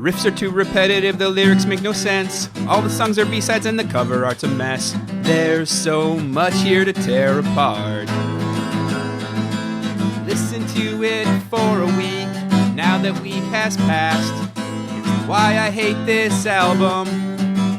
riffs are too repetitive, the lyrics make no sense. All the songs are B-sides and the cover art's a mess. There's so much here to tear apart. Listen to it for a week, now that week has passed. It's Why I Hate This Album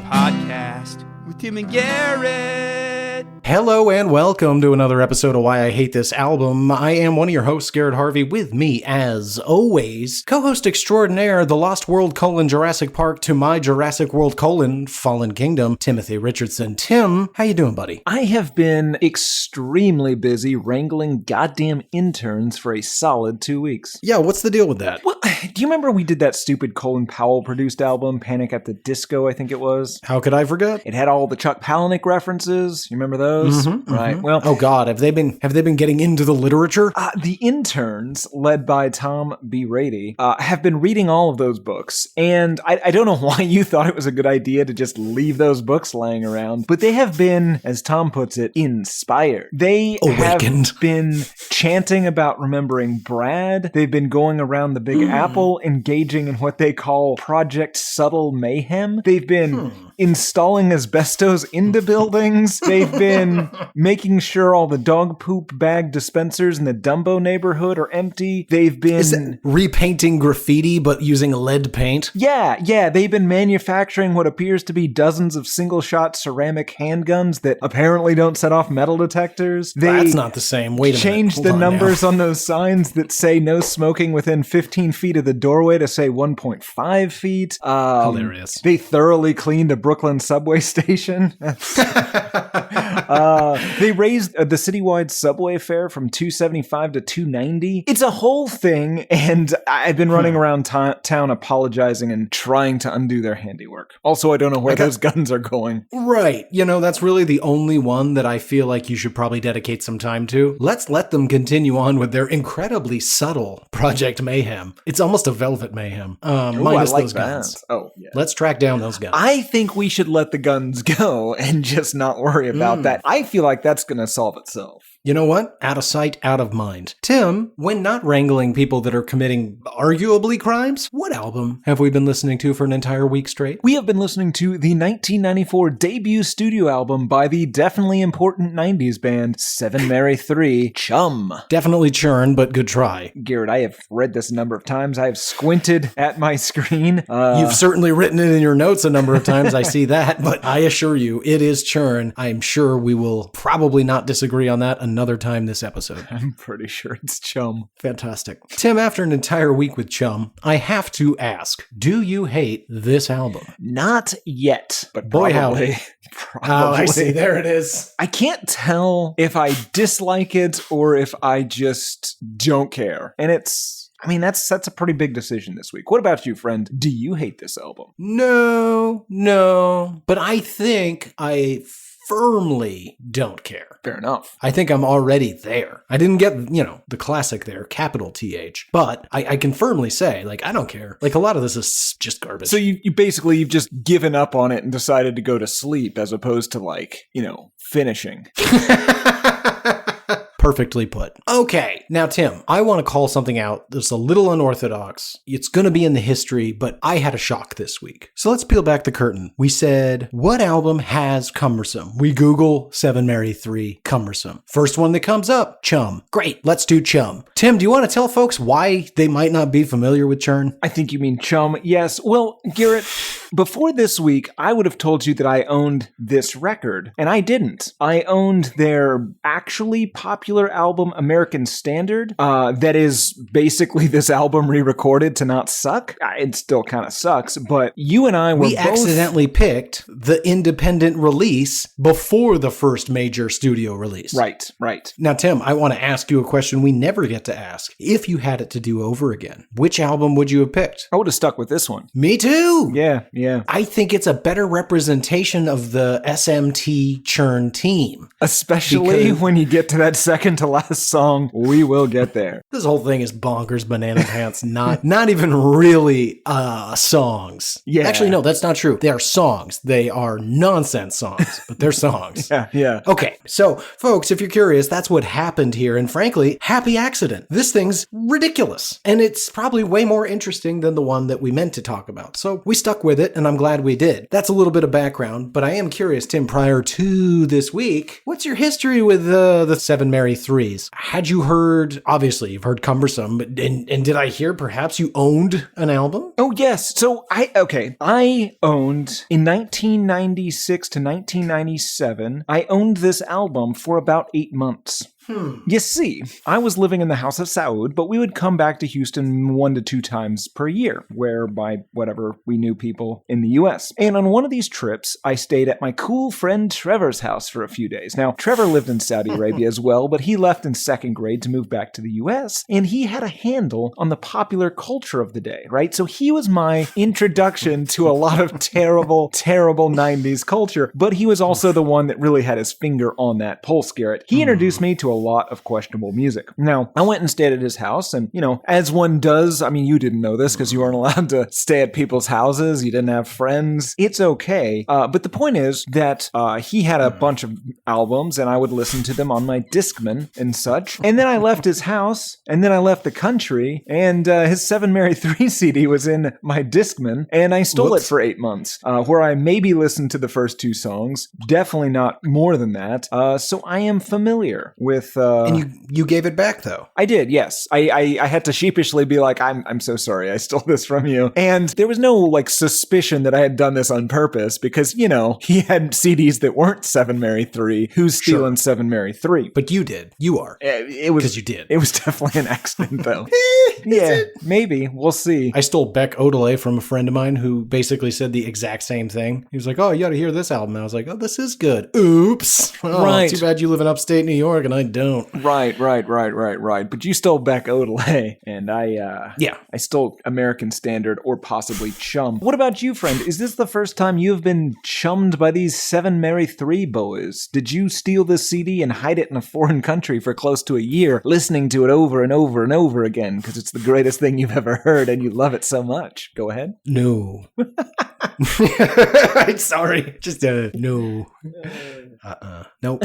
podcast with Tim and Garrett. Hello and welcome to another episode of Why I Hate This Album. I am one of your hosts, Garrett Harvey. With me, as always, co-host extraordinaire, The Lost World, Jurassic Park to my Jurassic World, Fallen Kingdom, Timothy Richardson. Tim, how you doing, buddy? I have been extremely busy wrangling goddamn interns for a solid 2 weeks. Yeah, what's the deal with that? Well, do you remember we did that stupid Colin Powell-produced album, Panic at the Disco, I think it was? How could I forget? It had all the Chuck Palahniuk references. You remember those? Right. Well, oh God, have they been getting into the literature? The interns, led by Tom B. Rady, have been reading all of those books, and I don't know why you thought it was a good idea to just leave those books laying around, but they have been, as Tom puts it, inspired. They awakened. Have been chanting about remembering Brad. They've been going around the Big Apple, engaging in what they call Project Subtle Mayhem. They've been installing asbestos into buildings. They've been making sure all the dog poop bag dispensers in the Dumbo neighborhood are empty. They've been repainting graffiti but using lead paint. Yeah. They've been manufacturing what appears to be dozens of single-shot ceramic handguns that apparently don't set off metal detectors. That's not the same. Wait a minute. Changed the numbers on those signs that say no smoking within 15 feet of the doorway to say 1.5 feet. Hilarious. They thoroughly cleaned a Brooklyn subway station. They raised the citywide subway fare from $2.75 to $2.90. It's a whole thing, and I've been running around town apologizing and trying to undo their handiwork. Also, I don't know where those guns are going. Right. You know, that's really the only one that I feel like you should probably dedicate some time to. Let's let them continue on with their incredibly subtle Project Mayhem. It's almost a Velvet Mayhem. Minus those guns. Oh, yeah. Let's track down those guns. I think we should let the guns go and just not worry about that. I feel like that's going to solve itself. You know what? Out of sight, out of mind. Tim, when not wrangling people that are committing arguably crimes, what album have we been listening to for an entire week straight? We have been listening to the 1994 debut studio album by the definitely important 90s band 7 Mary 3, Chum. Definitely Churn, but good try. Garrett, I have read this a number of times. I have squinted at my screen. You've certainly written it in your notes a number of times. I see that, but I assure you, it is Churn. I'm sure we will probably not disagree on that another time this episode. I'm pretty sure it's Chum. Fantastic. Tim, after an entire week with Chum, I have to ask, do you hate this album? Not yet, but boy, probably. Oh, I see. There it is. I can't tell if I dislike it or if I just don't care. And that's a pretty big decision this week. What about you, friend? Do you hate this album? No. But I think I firmly don't care. Fair enough. I think I'm already there. I didn't get, the classic there, capital TH. But I can firmly say, I don't care. A lot of this is just garbage. So you've just given up on it and decided to go to sleep as opposed to finishing. Perfectly put. Okay, now Tim, I want to call something out that's a little unorthodox. It's going to be in the history, but I had a shock this week. So let's peel back the curtain. We said, what album has cumbersome? We Google 7 Mary 3 cumbersome. First one that comes up, Chum. Great, let's do Chum. Tim, do you want to tell folks why they might not be familiar with Churn? I think you mean Chum. Yes. Well, Garrett, before this week, I would have told you that I owned this record, and I didn't. I owned their actually popular album American Standard, that is basically this album re-recorded to not suck. It still kind of sucks, but you and I we accidentally picked the independent release before the first major studio release. Right. Now, Tim, I want to ask you a question we never get to ask. If you had it to do over again, which album would you have picked? I would have stuck with this one. Me too! Yeah. Yeah. I think it's a better representation of the SMT Churn team. Especially Because- when you get to that second to last song, we will get there. This whole thing is bonkers banana pants, not even really songs. Yeah. Actually, no, that's not true. They are songs. They are nonsense songs, but they're songs. Yeah. Okay, so folks, if you're curious, that's what happened here. And frankly, happy accident. This thing's ridiculous. And it's probably way more interesting than the one that we meant to talk about. So we stuck with it, and I'm glad we did. That's a little bit of background, but I am curious, Tim, prior to this week, what's your history with the Seven Mary Threes? Had you heard, obviously, you've heard Cumbersome, and did I hear perhaps you owned an album? Oh, yes. So I owned in 1996 to 1997, I owned this album for about 8 months. You see, I was living in the house of Saud, but we would come back to Houston 1 to 2 times per year, whereby whatever we knew people in the US. And on one of these trips, I stayed at my cool friend Trevor's house for a few days. Now, Trevor lived in Saudi Arabia as well, but he left in 2nd grade to move back to the US, and he had a handle on the popular culture of the day, right? So he was my introduction to a lot of terrible, terrible 90s culture, but he was also the one that really had his finger on that pulse, Garrett. He introduced me to a lot of questionable music. Now, I went and stayed at his house, and, as one does, I mean, you didn't know this because you weren't allowed to stay at people's houses. You didn't have friends. It's okay. But the point is that he had a bunch of albums, and I would listen to them on my Discman and such. And then I left his house, and then I left the country, and his Seven Mary 3 CD was in my Discman, and I stole it for 8 months, where I maybe listened to the first 2 songs, definitely not more than that. So I am familiar with And you gave it back, though. I did, yes. I had to sheepishly be like, I'm so sorry, I stole this from you. And there was no, suspicion that I had done this on purpose because, he had CDs that weren't Seven Mary 3. Who's stealing Seven Mary 3? But you did. You are. It was... Because you did. It was definitely an accident, though. Yeah, maybe. We'll see. I stole Beck Odelay from a friend of mine who basically said the exact same thing. He was like, oh, you got to hear this album. And I was like, oh, this is good. Oops. Oh, Right. Too bad you live in upstate New York and I don't. Right. But you stole Beck Odelay, and I stole American Standard or possibly Chum. What about you, friend? Is this the first time you have been chummed by these Seven Mary 3 boys? Did you steal this CD and hide it in a foreign country for close to a year, listening to it over and over and over again because it's the greatest thing you've ever heard and you love it so much? Go ahead. No. Sorry. Just no. Nope.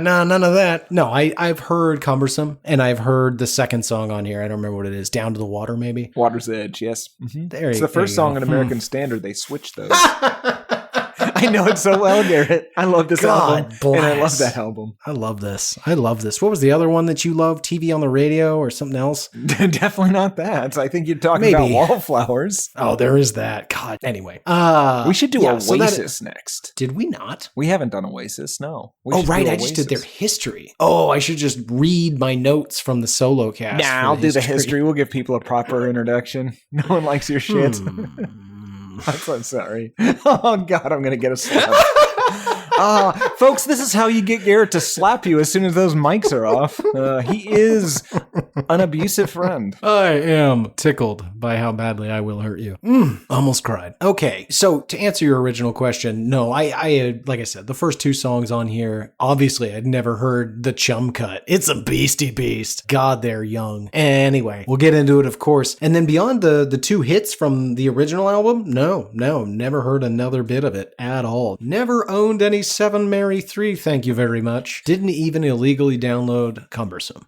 No, none of that. No, I've heard Cumbersome, and I've heard the second song on here. I don't remember what it is. Down to the Water, maybe? Water's Edge, yes. Mm-hmm. It's the there first you song go. in American Standard. They switched those. I know it so well, Garrett. I love this album. Bless. And I love that album. I love this. What was the other one that you loved? TV on the Radio or something else? Definitely not that. I think you're talking about Wallflowers. Oh, there is that. God. Anyway. We should do Oasis next. Did we not? We haven't done Oasis, no. I just did their history. Oh, I should just read my notes from the solo cast. Nah, I'll do the history. We'll give people a proper introduction. No one likes your shit. I'm so sorry. Oh, God, I'm going to get a slap. Folks, this is how you get Garrett to slap you as soon as those mics are off. He is an abusive friend. I am tickled by how badly I will hurt you. Almost cried. Okay, so to answer your original question, no, I like I said, the first 2 songs on here, obviously I'd never heard the Chum Cut. It's a beastie beast. God, they're young. Anyway, we'll get into it, of course. And then beyond the 2 hits from the original album, no, never heard another bit of it at all. Never owned any Seven Mary 3, thank you very much. Didn't even illegally download Cumbersome.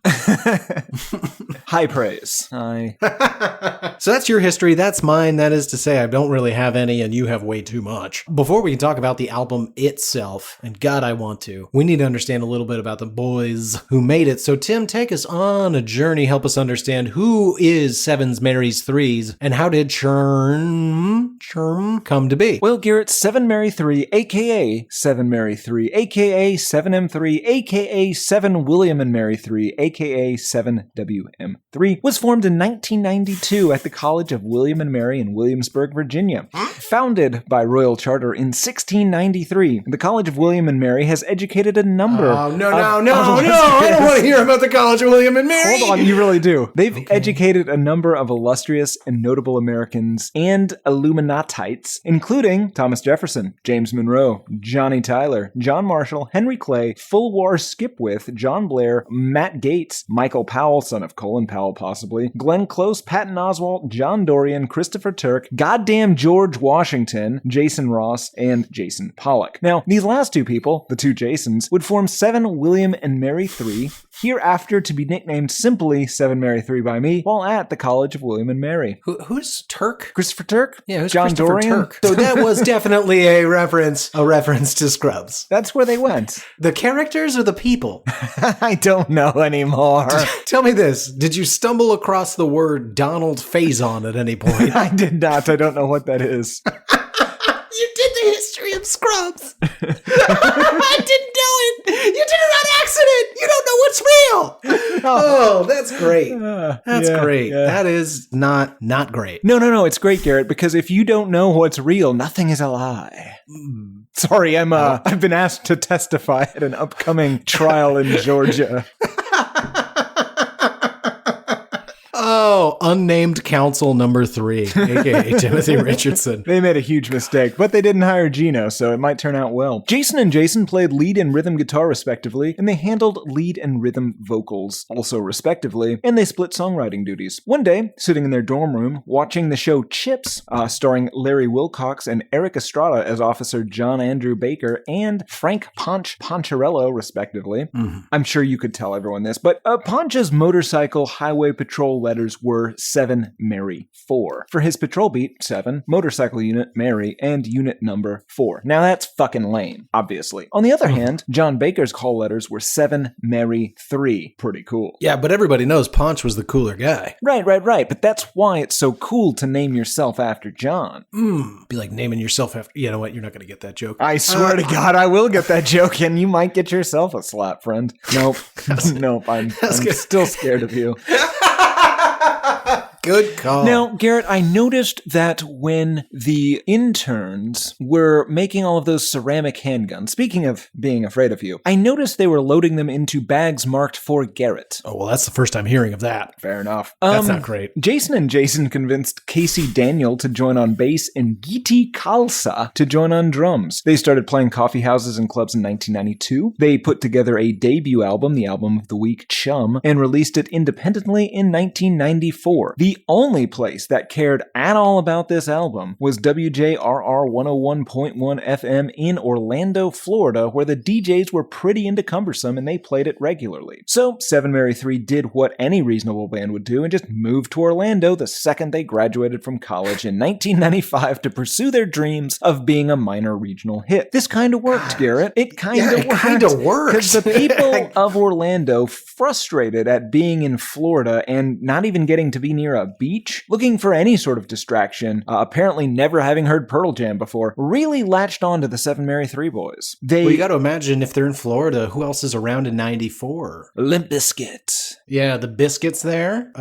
High praise. So that's your history. That's mine. That is to say, I don't really have any, and you have way too much. Before we can talk about the album itself, and God, I want to, we need to understand a little bit about the boys who made it. So Tim, take us on a journey. Help us understand who is Sevens, Marys, Threes, and how did Churn come to be? Well, Garrett, Seven Mary 3, a.k.a. Seven and Mary 3, aka 7M3, aka 7 William and Mary 3, aka 7WM3, was formed in 1992 at the College of William and Mary in Williamsburg, Virginia. Founded by royal charter in 1693, the College of William and Mary has educated a number Oh, no, I don't want to hear about the College of William and Mary. Hold on, you really do. They've educated a number of illustrious and notable Americans and Illuminatites, including Thomas Jefferson, James Monroe, Johnny Tyler, John Marshall, Henry Clay, Fulwar Skipwith, John Blair, Matt Gates, Michael Powell, son of Colin Powell possibly, Glenn Close, Patton Oswalt, John Dorian, Christopher Turk, goddamn George Washington, Jason Ross, and Jason Pollock. Now, these last two people, the two Jasons, would form 7 William and Mary 3, hereafter to be nicknamed simply 7 Mary 3 by me, while at the College of William and Mary. Who's Turk? Christopher Turk? Yeah, who's John Christopher Dorian? Turk? So that was definitely a reference to Scrubs. That's where they went. The characters or the people? I don't know anymore. Tell me this. Did you stumble across the word Donald Faison at any point? I did not. I don't know what that is. You did the history of Scrubs. I didn't know it. You did it on accident. You don't know what's real. Oh, that's great. That's great. Yeah. That is not great. No. It's great, Garrett, because if you don't know what's real, nothing is a lie. Sorry, I've been asked to testify at an upcoming trial in Georgia. Oh, unnamed counsel number 3, aka Timothy Richardson. They made a huge mistake, but they didn't hire Gino, so it might turn out well. Jason and Jason played lead and rhythm guitar respectively, and they handled lead and rhythm vocals also respectively, and they split songwriting duties. One day, sitting in their dorm room, watching the show Chips, starring Larry Wilcox and Eric Estrada as Officer John Andrew Baker and Frank Poncherello respectively. I'm sure you could tell everyone this, but Poncha's motorcycle highway patrol letters were 7 Mary 4. For his patrol beat, 7, motorcycle unit Mary, and unit number 4. Now that's fucking lame, obviously. On the other hand, John Baker's call letters were 7 Mary 3. Pretty cool. Yeah, but everybody knows Ponch was the cooler guy. Right. But that's why it's so cool to name yourself after John. Be like naming yourself after... You know what? You're not going to get that joke. I swear to God, I will get that joke, and you might get yourself a slap, friend. Nope. I'm still scared of you. Good call. Now, Garrett, I noticed that when the interns were making all of those ceramic handguns, speaking of being afraid of you, I noticed they were loading them into bags marked for Garrett. Oh, well, that's the first time hearing of that. Fair enough. That's not great. Jason and Jason convinced Casey Daniel to join on bass and Giti Khalsa to join on drums. They started playing coffee houses and clubs in 1992. They put together a debut album, the album of the week, Chum, and released it independently in 1994. The only place that cared at all about this album was WJRR 101.1 FM in Orlando, Florida, where the DJs were pretty into Cumbersome and they played it regularly. So 7 Mary 3 did what any reasonable band would do and just moved to Orlando the second they graduated from college in 1995 to pursue their dreams of being a minor regional hit. This kind of worked, Garrett. It kind of worked. Because the people of Orlando, frustrated at being in Florida and not even getting to be near a beach, looking for any sort of distraction, apparently never having heard Pearl Jam before, really latched on to the 7 Mary 3 boys. Well, you got to imagine if they're in Florida, who else is around in 94? Limp Bizkit. Yeah, the Biscuits there.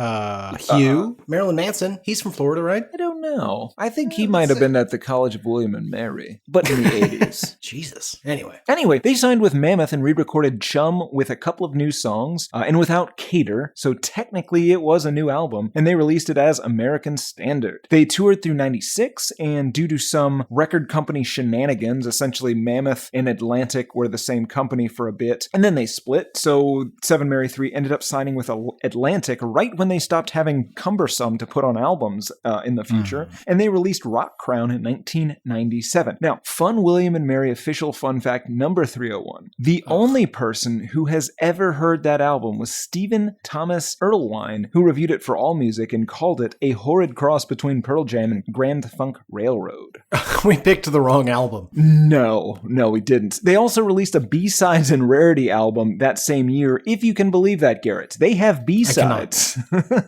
Hugh. Marilyn Manson. He's from Florida, right? I don't know. I think he might have been at the College of William and Mary, but in the 80s. Jesus. Anyway, they signed with Mammoth and re-recorded Chum with a couple of new songs, and without Cater, so technically it was a new album, and they released it as American Standard. They toured through 96, and due to some record company shenanigans, essentially Mammoth and Atlantic were the same company for a bit, and then they split, so 7 Mary 3 ended up signing with Atlantic right when they stopped having Cumbersome to put on albums in the future, and they released Rock Crown in 1997. Now, fun William and Mary official fun fact number 301. The only person who has ever heard that album was Stephen Thomas Erlewine, who reviewed it for AllMusic and called it a horrid cross between Pearl Jam and Grand Funk Railroad. We picked the wrong album. No, we didn't. They also released a B-sides and rarity album that same year, if you can believe that, Garrett. They have B-sides.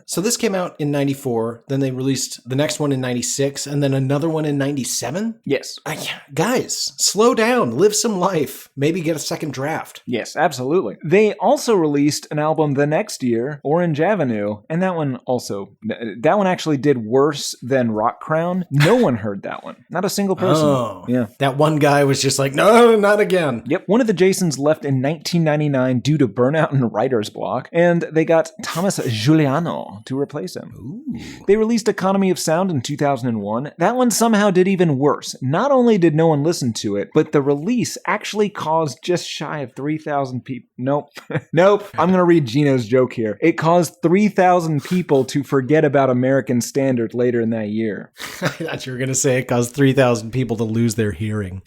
So this came out in 94, then they released the next one in 96, and then another one in 97? Yes. Guys, slow down, live some life, maybe get a second draft. Yes, absolutely. They also released an album the next year, Orange Avenue, and that one actually did worse than Rock Crown. No one heard that one. Not a single person. Oh, yeah. That one guy was just like, no, not again. Yep. One of the Jasons left in 1999 due to burnout and writer's block, and they got Thomas Giuliano to replace him. Ooh. They released Economy of Sound in 2001. That one somehow did even worse. Not only did no one listen to it, but the release actually caused just shy of 3,000 people. Nope. I'm going to read Gino's joke here. It caused 3,000 people to forget about American Standard later in that year. I thought you were going to say it caused 3,000 people to lose their hearing.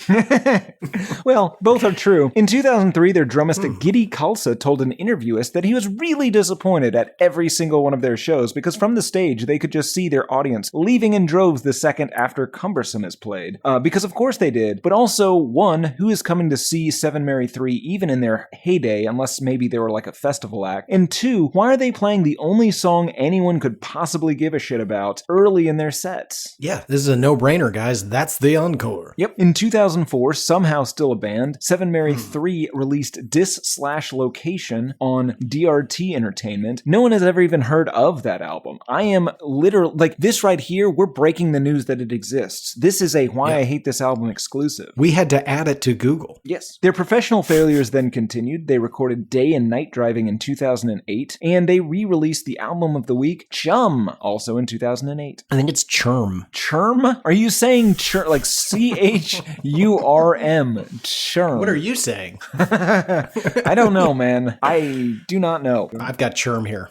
Well, both are true. In 2003, their drummist Giddy Khalsa told an interviewist that he was really disappointed at every single one of their shows because from the stage, they could just see their audience leaving in droves the second after Cumbersome is played. Because of course they did, but also, one, who is coming to see Seven Mary 3 even in their heyday, unless maybe they were like a festival act? And two, why are they playing the only song anyone could possibly give a shit about early in their sets? Yeah, this is a no-brainer, guys. That's the encore. Yep. In 2004, somehow still a band, Seven Mary 3 released Dis/Location on DRT Entertainment. No one has ever even heard of that album. I am literally, like this right here, we're breaking the news that it exists. This is a Why I Hate This Album exclusive. We had to add it to Google. Yes. Their professional failures then continued. They recorded Day and Night Driving in 2008, and they re-released the album of the week, Chum, also in 2008. I think it's Churn. Churn? Are you saying churn, like C-H-U-R-M? Churn. What are you saying? I don't know, man. I do not know. I've got Churn here.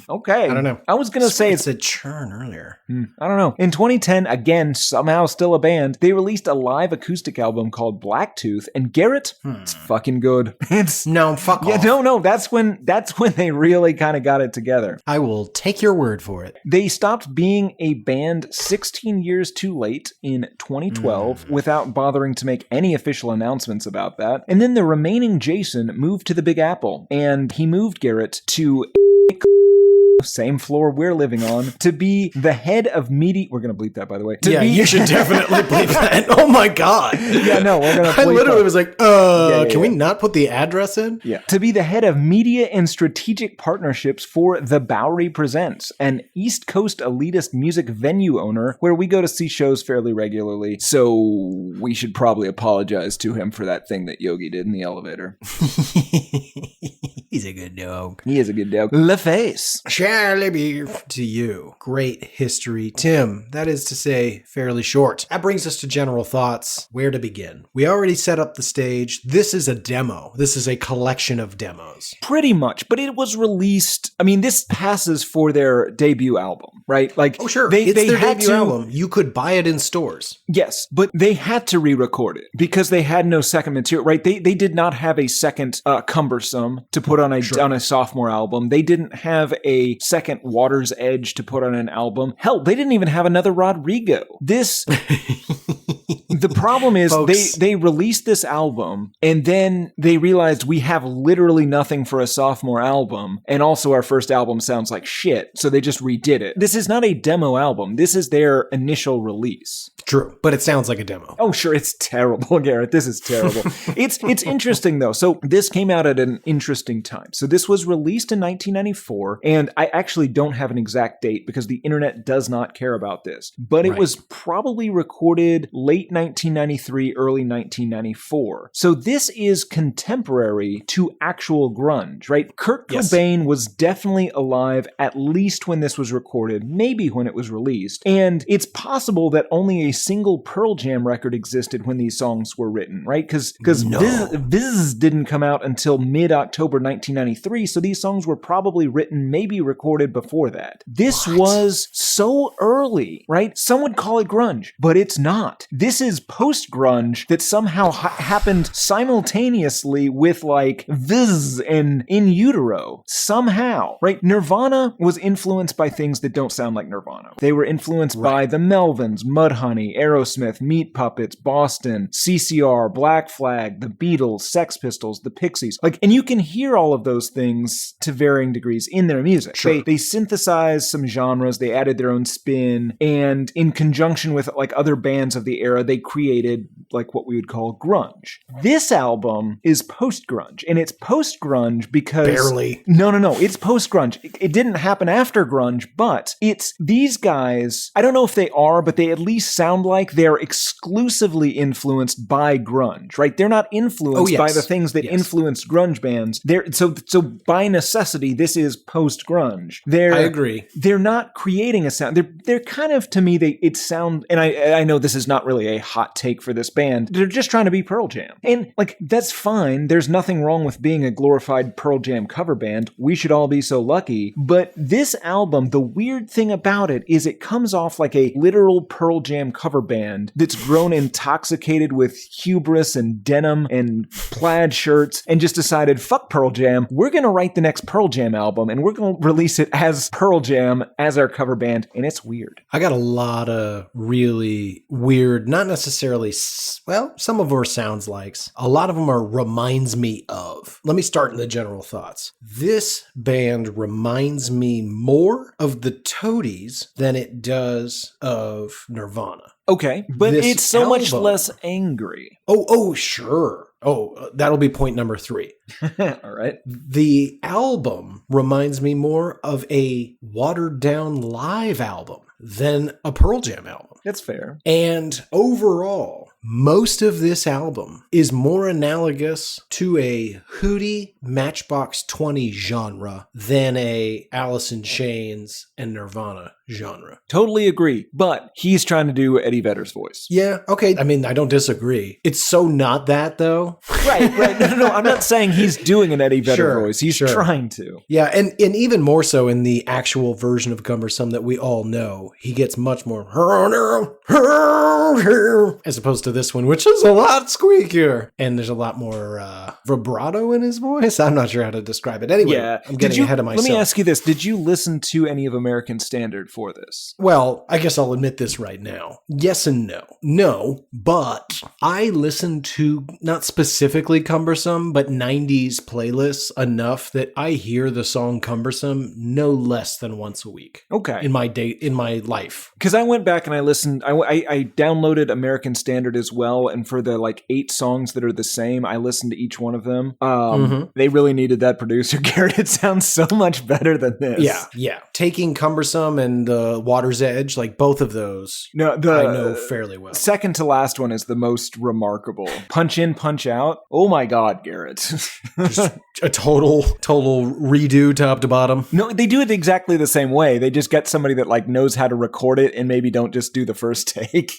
Okay. I don't know. I was going to say it's a Churn earlier. I don't know. In 2010, again, somehow still a band, they released a live acoustic album called Blacktooth, and Garrett, it's fucking good. No, fuck off. Yeah, no, that's when they really kind of got it together. I will take your word for it. They stopped being a band 16 years too late in 2012 without bothering to make any official announcements about that. And then the remaining Jason moved to the Big Apple, and he moved Garrett to same floor we're living on, to be the head of media. We're going to bleep that, by the way. You should definitely bleep that. Oh my God. Yeah, no, we're going to bleep I literally was like, can we yeah. not put the address in? Yeah. To be the head of media and strategic partnerships for The Bowery Presents, an East Coast elitist music venue owner where we go to see shows fairly regularly. So we should probably apologize to him for that thing that Yogi did in the elevator. He's a good dog. He is a good dog. LaFace. Charlie be to you. Great history. Tim, that is to say, fairly short. That brings us to general thoughts. Where to begin? We already set up the stage. This is a demo. This is a collection of demos. Pretty much, but it was released. I mean, this passes for their debut album, right? Like, oh, sure. They their had debut album. You could buy it in stores. Yes, but they had to re-record it because they had no second material, right? They did not have a second Cumbersome to put on a sophomore album. They didn't have a second Water's Edge to put on an album. Hell, they didn't even have another Rodrigo. The problem is they released this album and then they realized we have literally nothing for a sophomore album, and also our first album sounds like shit, so they just redid it. This is not a demo album. This is their initial release. True, but it sounds like a demo. Oh, sure, it's terrible, Garrett. This is terrible. It's interesting, though. So this came out at an interesting time. So this was released in 1994, and I actually don't have an exact date because the internet does not care about this. But it was probably recorded late 1993, early 1994. So this is contemporary to actual grunge, right? Kurt Cobain was definitely alive at least when this was recorded, maybe when it was released. And it's possible that only a single Pearl Jam record existed when these songs were written, right? Because Viz didn't come out until mid-October 1993, so these songs were probably written, maybe recorded before that. This was so early, right? Some would call it grunge, but it's not. This is is post-grunge that somehow happened simultaneously with like Viz and In Utero. Somehow, right? Nirvana was influenced by things that don't sound like Nirvana. They were influenced by the Melvins, Mudhoney, Aerosmith, Meat Puppets, Boston, CCR, Black Flag, the Beatles, Sex Pistols, the Pixies. Like, and you can hear all of those things to varying degrees in their music. Sure. They synthesized some genres, they added their own spin, and in conjunction with like other bands of the era, they created like what we would call grunge. This album is post-grunge, and it's post-grunge because... Barely. No. It's post-grunge. It didn't happen after grunge, but it's these guys, I don't know if they are, but they at least sound like they're exclusively influenced by grunge, right? They're not influenced by the things that influenced grunge bands. So by necessity, this is post-grunge. I agree. They're not creating a sound. They're kind of, to me, it sound, and I know this is not really a hot take for this band. They're just trying to be Pearl Jam. And like, that's fine. There's nothing wrong with being a glorified Pearl Jam cover band. We should all be so lucky. But this album, the weird thing about it is it comes off like a literal Pearl Jam cover band that's grown intoxicated with hubris and denim and plaid shirts and just decided, fuck Pearl Jam. We're going to write the next Pearl Jam album and we're going to release it as Pearl Jam as our cover band. And it's weird. I got a lot of really weird, not necessarily, well, some of our sounds likes. A lot of them are reminds me of. Let me start in the general thoughts. This band reminds me more of the Toadies than it does of Nirvana. Okay, but This it's so much album- less angry. Oh, sure. Oh, that'll be point number 3. All right. The album reminds me more of a watered down live album than a Pearl Jam album. That's fair. And overall, most of this album is more analogous to a Hootie Matchbox 20 genre than a Alice in Chains and Nirvana genre. Totally agree. But he's trying to do Eddie Vedder's voice. Yeah, okay. I mean, I don't disagree. It's so not that, though. Right. No. I'm not saying he's doing an Eddie Vedder Sure, voice. He's trying to. Yeah, and even more so in the actual version of Cumbersome that we all know, he gets much more as opposed to this one, which is a lot squeakier. And there's a lot more vibrato in his voice. I'm not sure how to describe it. Anyway, Yeah. I'm getting ahead of myself. Let me ask you this. Did you listen to any of American Standard for this? Well, I guess I'll admit this right now. Yes and no. No, but I listened to not specifically Cumbersome, but 90s playlists enough that I hear the song Cumbersome no less than once a week. Okay. In my life. Because I went back and I listened, I downloaded American Standard as well, and for the like 8 songs that are the same, I listened to each one of them. They really needed that producer, Garrett. It sounds so much better than this. Yeah. Taking Cumbersome and the Water's Edge, like both of those, I know fairly well. Second to last one is the most remarkable. Punch in, punch out. Oh my God, Garrett. Just a total redo top to bottom. No, they do it exactly the same way. They just get somebody that like knows how to record it and maybe don't just do the first take.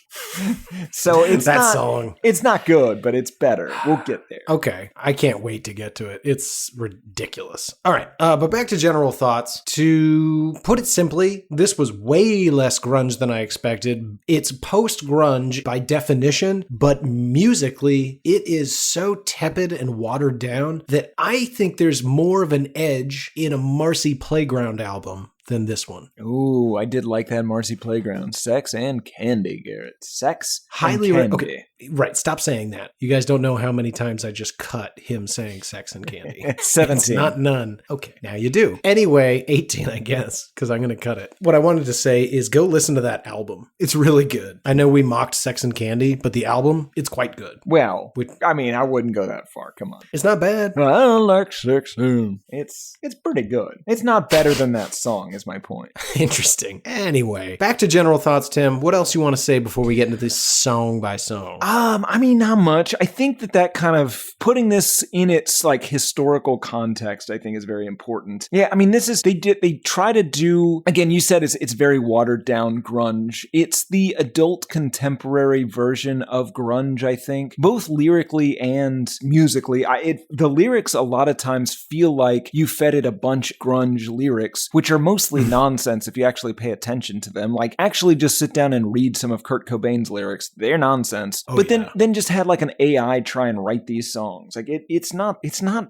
So it's that song. It's not good, but it's better. We'll get there. Okay. I can't wait to get to it. It's ridiculous. All right. But back to general thoughts. To put it simply, this was way less grunge than I expected. It's post-grunge by definition, but musically, it is so tepid and watered down that I think there's more of an edge in a Marcy Playground album than this one. Ooh, I did like that Marcy Playground. Sex and candy, Garrett. Sex Highly and candy. okay. Right, stop saying that. You guys don't know how many times I just cut him saying sex and candy. 17. It's not none. Okay, now you do. Anyway, 18, I guess, because I'm going to cut it. What I wanted to say is go listen to that album. It's really good. I know we mocked Sex and Candy, but the album, it's quite good. Well, I mean, I wouldn't go that far. Come on. It's not bad. I like sex and it's pretty good. It's not better than that song, is my point. Interesting. Anyway, back to general thoughts, Tim. What else you want to say before we get into this song by song? I mean, not much. I think that kind of putting this in its like historical context, I think is very important. Yeah, I mean, they try to do, again, you said it's very watered down grunge. It's the adult contemporary version of grunge, I think, both lyrically and musically. The lyrics a lot of times feel like you fed it a bunch of grunge lyrics, which are mostly nonsense if you actually pay attention to them. Like, actually just sit down and read some of Kurt Cobain's lyrics. They're nonsense. But then just had like an AI try and write these songs. Like, it's not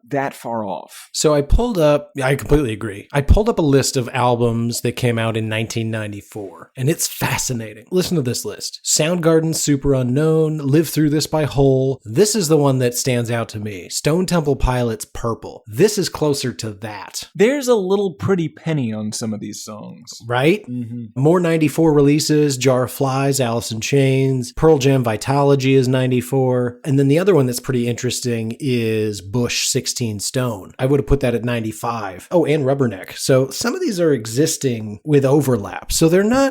that far off. So I completely agree. I pulled up a list of albums that came out in 1994, and it's fascinating. Listen to this list. Soundgarden, Super Unknown, Live Through This by Hole. This is the one that stands out to me. Stone Temple Pilots, Purple. This is closer to that. There's a little Pretty Penny on some of these songs. Right? Mm-hmm. More 94 releases, Jar of Flies, Alice in Chains, Pearl Jam Vitalogy is 94. And then the other one that's pretty interesting is Bush 16 Stone. I would have put that at 95. Oh, and Rubberneck. So some of these are existing with overlap. So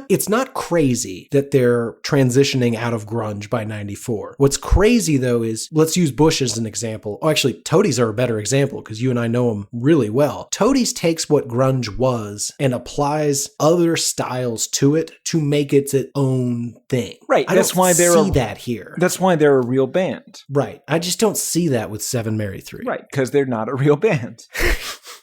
it's not crazy that they're transitioning out of grunge by 94. What's crazy though is, let's use Bush as an example. Oh, actually, Toadies are a better example because you and I know them really well. Toadies takes what grunge was and applies other styles to it to make it its own thing. Right. That's why see that here. That's why they're a real band. Right. I just don't see that with Seven Mary 3. Right, because they're not a real band.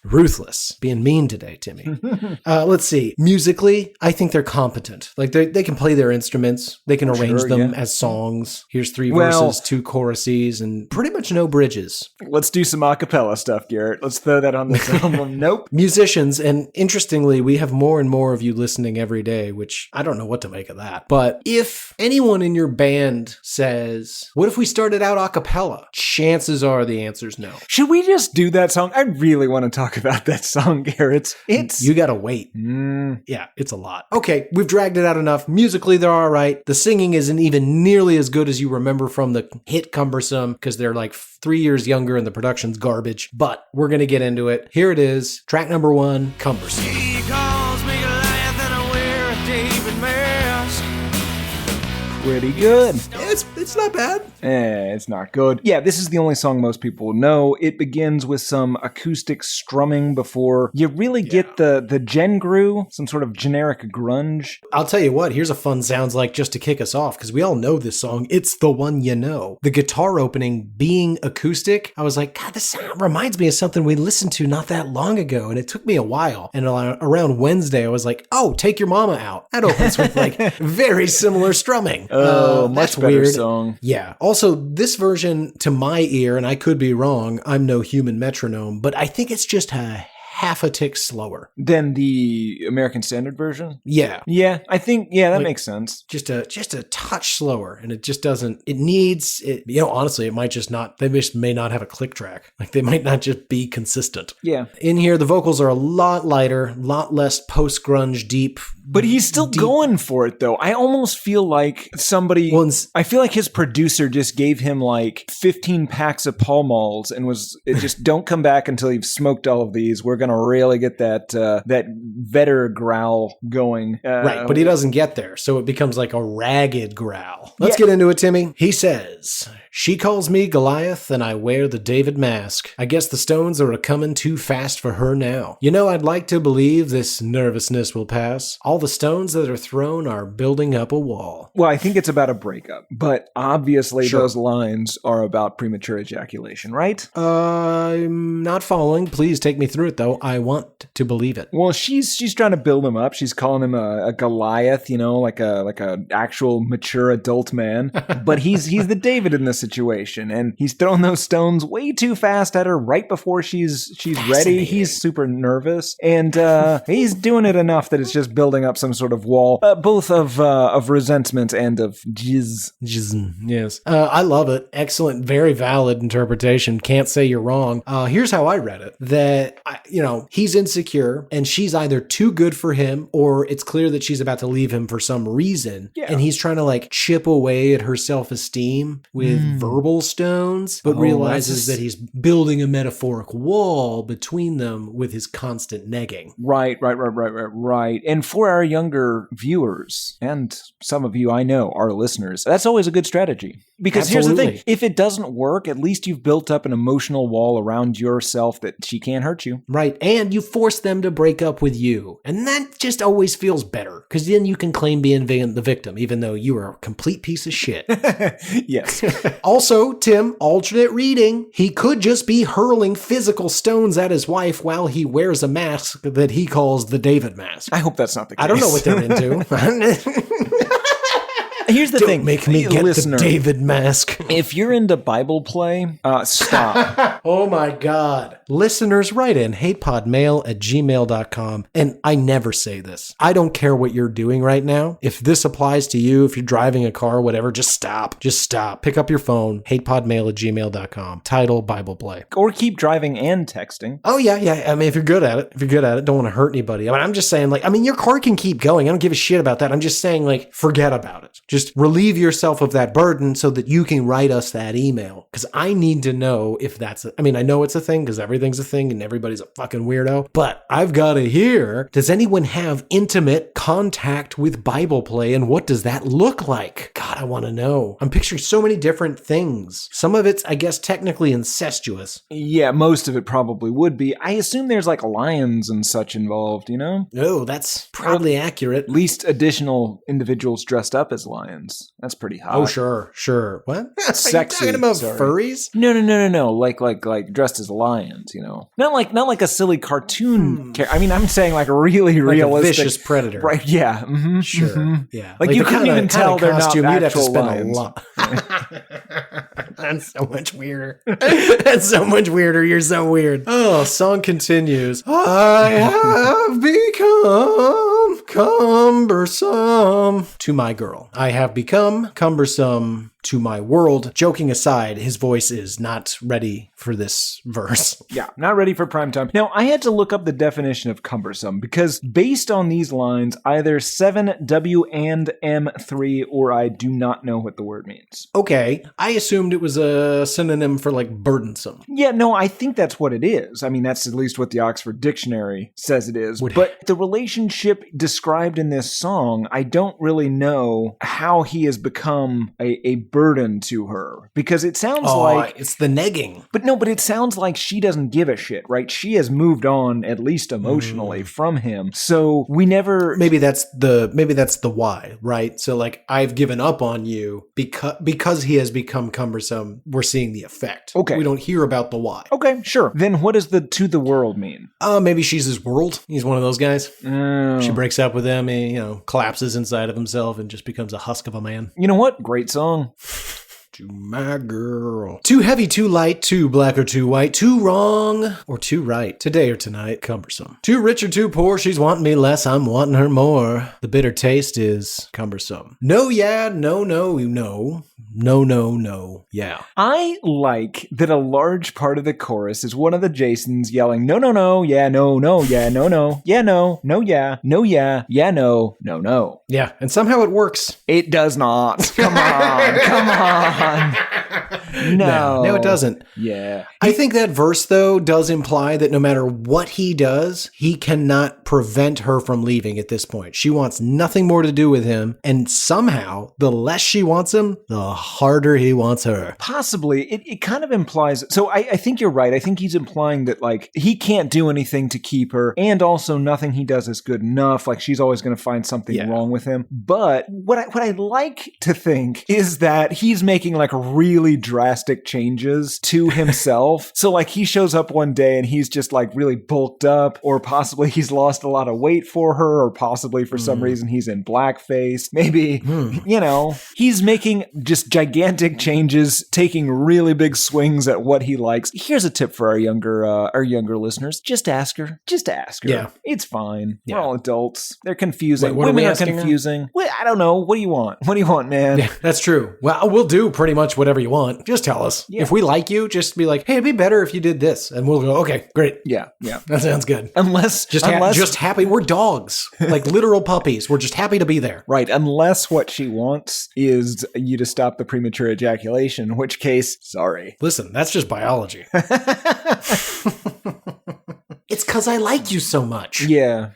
Ruthless. Being mean today, Timmy. Let's see. Musically, I think they're competent. Like, they can play their instruments. They can arrange them as songs. Here's 3 verses, 2 choruses, and pretty much no bridges. Let's do some a cappella stuff, Garrett. Let's throw that on this album. Nope. Musicians, and interestingly, we have more and more of you listening every day, which I don't know what to make of that. But if anyone in your band says, what if we started out a cappella? Chances are the answer's no. Should we just do that song? I really want to talk about that song, Garrett. You gotta wait. Yeah, it's a lot. Okay, we've dragged it out enough. Musically, they're all right. The singing isn't even nearly as good as you remember from the hit Cumbersome, because they're like 3 years younger and the production's garbage. But we're gonna get into it. Here it is. Track number 1, Cumbersome. He calls me Goliath and I wear a David mask. Pretty good. It's not bad. It's not good. Yeah, this is the only song most people know. It begins with some acoustic strumming before you really get the gen grew, some sort of generic grunge. I'll tell you what, here's a fun sounds like just to kick us off, because we all know this song. It's the one you know. The guitar opening being acoustic, I was like, God, this sound reminds me of something we listened to not that long ago, and it took me a while. And around Wednesday, I was like, oh, Take Your Mama Out. That opens with like very similar strumming. Oh, much that's better weird. Song. Yeah. Also, this version, to my ear, and I could be wrong, I'm no human metronome, but I think it's just a half a tick slower than the American Standard version. Yeah. I think that makes sense. Just a touch slower, and it just doesn't. It needs it. Honestly, it might just not. They just may not have a click track. Like, they might not just be consistent. Yeah. In here, the vocals are a lot lighter, a lot less post grunge deep. But he's still going for it, though. I almost feel like I feel like his producer just gave him like 15 packs of Pall Malls and just don't come back until you've smoked all of these. We're going to really get that vetter growl going. Right, but he doesn't get there, so it becomes like a ragged growl. Let's get into it, Timmy. He says, she calls me Goliath and I wear the David mask. I guess the stones are a-coming too fast for her now. I'd like to believe this nervousness will pass. All the stones that are thrown are building up a wall. Well, I think it's about a breakup, but obviously those lines are about premature ejaculation, right? I'm not following. Please take me through it, though. I want to believe it. Well, she's trying to build him up. She's calling him a Goliath, like a actual mature adult man. But he's the David in this situation, and he's throwing those stones way too fast at her right before she's ready. He's super nervous, and he's doing it enough that it's just building up some sort of wall, both of resentment and of jizz. Yes. I love it. Excellent, very valid interpretation. Can't say you're wrong. Here's how I read it. That, he's insecure, and she's either too good for him, or it's clear that she's about to leave him for some reason. Yeah. And he's trying to like chip away at her self-esteem with verbal stones, but realizes that he's building a metaphoric wall between them with his constant negging. Right. And for our younger viewers, and some of you I know are listeners, that's always a good strategy. Because here's the Absolutely. thing. If it doesn't work, at least you've built up an emotional wall around yourself that she can't hurt you. Right. And you force them to break up with you. And that just always feels better because then you can claim being the victim, even though you are a complete piece of shit. Yes. Also, Tim, alternate reading. He could just be hurling physical stones at his wife while he wears a mask that he calls the David mask. I hope that's not the case. I don't know what they're into. Here's the thing. Make me get listener, the David mask. if you're into Bible play, stop. Oh my God. Listeners, write in hatePodMail@gmail.com. And I never say this. I don't care what you're doing right now. If this applies to you, if you're driving a car, whatever, just stop. Just stop. Pick up your phone, hatePodMail@gmail.com. Title, Bible play. Or keep driving and texting. Oh, yeah. I mean, if you're good at it, don't want to hurt anybody. I mean, I'm just saying, your car can keep going. I don't give a shit about that. I'm just saying, forget about it. Just relieve yourself of that burden so that you can write us that email. Because I need to know if that's I know it's a thing because everything's a thing and everybody's a fucking weirdo. But I've got to hear, does anyone have intimate contact with Bible play and what does that look like? God, I want to know. I'm picturing so many different things. Some of it's, I guess, technically incestuous. Yeah, most of it probably would be. I assume there's lions and such involved, you know? Oh, that's probably accurate. At least additional individuals dressed up as lions. That's pretty hot. Oh, sure. What? Sexy. Are you talking about Sorry. furries? No. Like dressed as lions, you know? Not like a silly cartoon character. I'm saying a really Like realistic. a vicious predator. Right, yeah. Mm-hmm, Sure. mhm. Yeah. Like you the couldn't even tell they're not costume, you'd have to actual spend lions. a lot. That's so much weirder. That's so much weirder. You're so weird. Oh, song continues. I have become cumbersome to my girl. I have become cumbersome to my world. Joking aside, his voice is not ready for this verse. Yeah, not ready for prime time. Now, I had to look up the definition of cumbersome because based on these lines, either 7W and M3 or I do not know what the word means. Okay, I assumed it was a synonym for burdensome. Yeah, no, I think that's what it is. That's at least what the Oxford Dictionary says it is. But the relationship described in this song, I don't really know how he has become a burden to her because it sounds like it's the negging. But it sounds like she doesn't give a shit, right? She has moved on, at least emotionally, from him. So we never. Maybe that's the why, right? So I've given up on you because he has become cumbersome. We're seeing the effect. Okay, we don't hear about the why. Okay, sure. Then what does the to the world mean? Maybe she's his world. He's one of those guys. Oh. She breaks up with him, and collapses inside of himself and just becomes a husk of a man. You know what? Great song. To my girl. Too heavy, too light, too black or too white, too wrong or too right, today or tonight, cumbersome. Too rich or too poor, she's wanting me less, I'm wanting her more. The bitter taste is cumbersome. No, yeah, no, no, no. No, no, no. Yeah. I like that a large part of the chorus is one of the Jasons yelling, no, no, no, yeah, no, no, yeah, no, no, yeah, no, no, yeah, no, yeah, yeah, no, no, no. Yeah, and somehow it works. It does not. Come on, come on. No. No, it doesn't. Yeah. I think that verse, though, does imply that no matter what he does, he cannot prevent her from leaving at this point. She wants nothing more to do with him, and somehow, the less she wants him, the harder he wants her. Possibly. It kind of implies... So I think you're right. I think he's implying that, he can't do anything to keep her, and also nothing he does is good enough. She's always going to find something wrong with him. But what I like to think is that he's making, really drastic changes to himself. So he shows up one day and he's just really bulked up, or possibly he's lost a lot of weight for her, or possibly for some reason he's in blackface. Maybe, he's making just gigantic changes, taking really big swings at what he likes. Here's a tip for our younger listeners. Just ask her. Just ask her. Yeah. It's fine. Yeah. We're all adults. They're confusing. Wait, what are we Women are asking her? confusing. Wait, I don't know. What do you want? What do you want, man? Yeah, that's true. Well, we'll do pretty much whatever you want. Just tell us. Yeah. If we like you, just be like, hey, it'd be better if you did this. And we'll go, okay, great. Yeah. That sounds good. Unless Just happy. We're dogs. Literal puppies. We're just happy to be there. Right, unless what she wants is you to stop the premature ejaculation, in which case, sorry. Listen, that's just biology. It's because I like you so much. Yeah.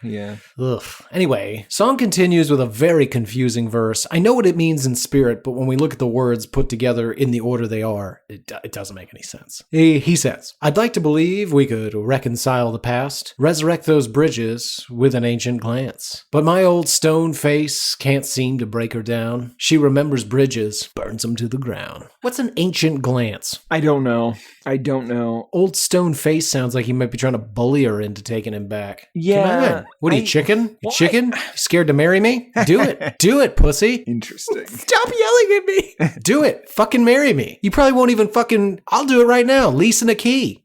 Ugh. Anyway, song continues with a very confusing verse. I know what it means in spirit, but when we look at the words put together in the order they are, it doesn't make any sense. He says, I'd like to believe we could reconcile the past, resurrect those bridges with an ancient glance. But my old stone face can't seem to break her down. She remembers bridges, burns them to the ground. What's an ancient glance? I don't know. Old stone face sounds like he might be trying to bully her into taking him back. Yeah. Come on. What are you, chicken? You chicken? Scared to marry me? Do it. Do it, pussy. Interesting. Stop yelling at me. Do it. Fucking marry me. You probably won't even I'll do it right now. Lease and a key.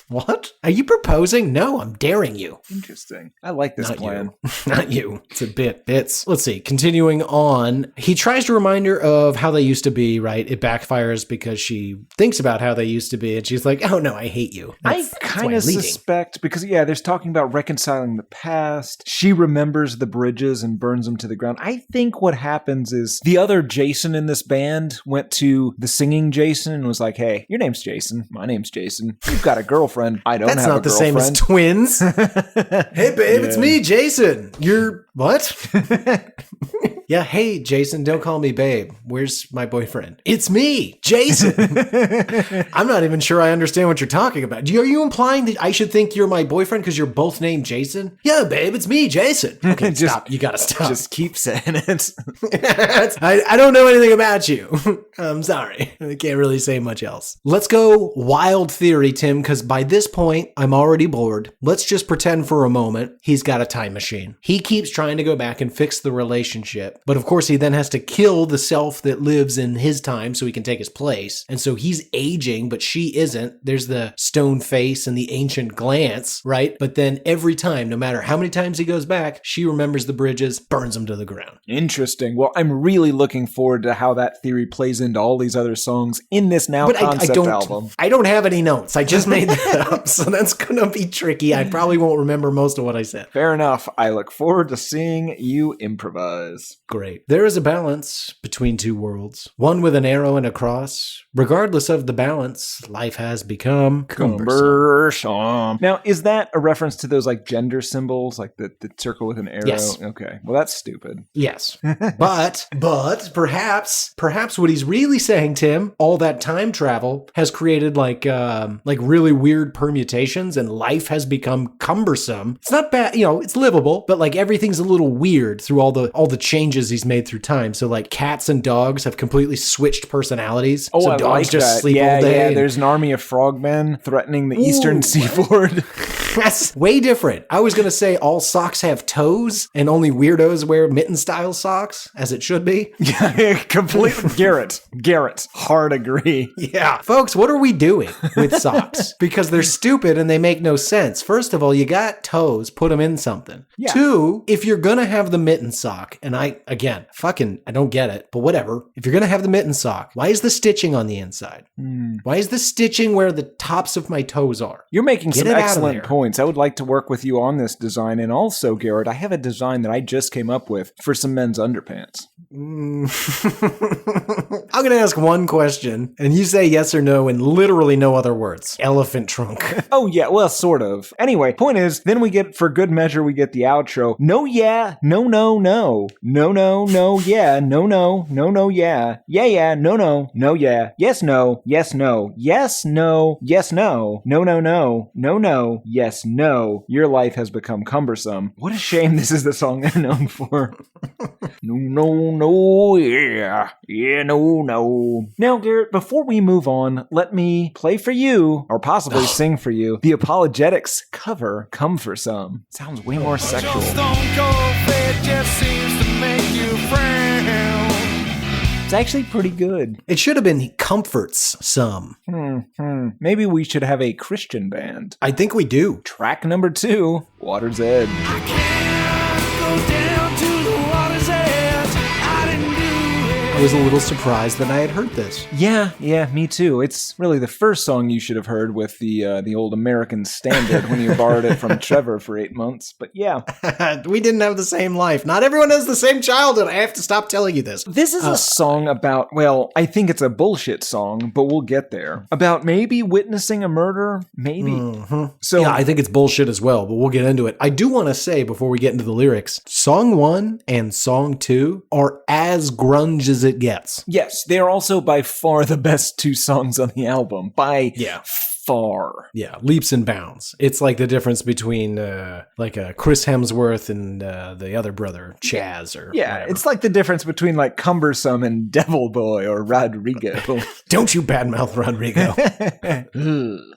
What? Are you proposing? No, I'm daring you. Interesting. I like this plan. Not you. It's a bits. Let's see. Continuing on, he tries to remind her of how they used to be, right? It backfires because she thinks about how they used to be, and she's like, oh no, I hate you. I kind of suspect, because there's talking about reconciling the past. She remembers the bridges and burns them to the ground. I think what happens is the other Jason in this band went to the singing Jason and was like, hey, your name's Jason. My name's Jason. You've got a girlfriend. I don't have a girlfriend. That's not the same as twins. Hey, babe, it's me, Jason. You're what? Yeah, hey, Jason, don't call me babe. Where's my boyfriend? It's me, Jason. I'm not even sure I understand what you're talking about. Are you implying that I should think you're my boyfriend because you're both named Jason? Yeah, babe, it's me, Jason. Okay, stop. You gotta stop. Just keep saying it. I don't know anything about you. I'm sorry. I can't really say much else. Let's go wild theory, Tim, because by this point, I'm already bored. Let's just pretend for a moment he's got a time machine. He keeps trying to go back and fix the relationship. But of course, he then has to kill the self that lives in his time so he can take his place. And so he's aging, but she isn't. There's the stone face and the ancient glance, right? But then every time, no matter how many times he goes back, she remembers the bridges, burns them to the ground. Interesting. Well, I'm really looking forward to how that theory plays into all these other songs in this now concept album. I don't have any notes. I just made that up, so that's going to be tricky. I probably won't remember most of what I said. Fair enough. I look forward to seeing you improvise. Great. There is a balance between two worlds, one with an arrow and a cross. Regardless of the balance, life has become cumbersome. Now, is that a reference to those like gender symbols, like the circle with an arrow? Yes. Okay. Well, that's stupid. Yes. But perhaps what he's really saying, Tim, all that time travel has created like really weird permutations and life has become cumbersome. It's not bad, it's livable, but like everything's a little weird through all the changes he's made through time. So like cats and dogs have completely switched personalities. Oh, so I dogs like just that. sleep all day. Yeah, there's an army of frogmen threatening the eastern seaboard. That's way different. I was going to say all socks have toes and only weirdos wear mitten-style socks, as it should be. Yeah, completely. Garrett, hard agree. Yeah. Folks, what are we doing with socks? Because they're stupid and they make no sense. First of all, you got toes, put them in something. Yeah. Two, if you're going to have the mitten sock, and I don't get it, but whatever. If you're going to have the mitten sock, why is the stitching on the inside? Why is the stitching where the tops of my toes are? You're making some excellent points. I would like to work with you on this design. And also, Garrett, I have a design that I just came up with for some men's underpants. I'm going to ask one question, and you say yes or no in literally no other words. Elephant trunk. Oh, yeah, well, sort of. Anyway, point is, then we get, for good measure, we get the outro. No, yeah, no, no, no. No, no, no, yeah, no, no, no, no, yeah. Yeah, yeah, no, no, no, yeah. Yes, no, yes, no. Yes, no, yes, no. No, no, no, no, no, yes, no. Your life has become cumbersome. What a shame this is the song they're known for. No, no, no, yeah. Yeah, no, no. Now, Garrett, before we move on, let me play for you, or possibly sing for you, the Apologetics cover, Come For Some. Sounds way more sexual. It's actually pretty good. It should have been Comforts Some. Maybe we should have a Christian band. I think we do. Track number 2, Water's Edge. I can't go down to the water's edge. I didn't do it. I was a little surprised that I had heard this. Yeah, me too. It's really the first song you should have heard with the old American Standard when you borrowed it from Trevor for 8 months. But yeah. We didn't have the same life. Not everyone has the same childhood. I have to stop telling you this. This is a song about, well, I think it's a bullshit song, but we'll get there. About maybe witnessing a murder, maybe. Mm-hmm. So yeah, I think it's bullshit as well, but we'll get into it. I do want to say before we get into the lyrics, Song 1 and Song 2 are as grunge as it gets. yes, they are also by far the best two songs on the album. By far. Yeah, leaps and bounds. It's like the difference between Chris Hemsworth and the other brother, Chaz, or whatever. It's like the difference between like Cumbersome and Devil Boy or Rodrigo. Don't you badmouth Rodrigo.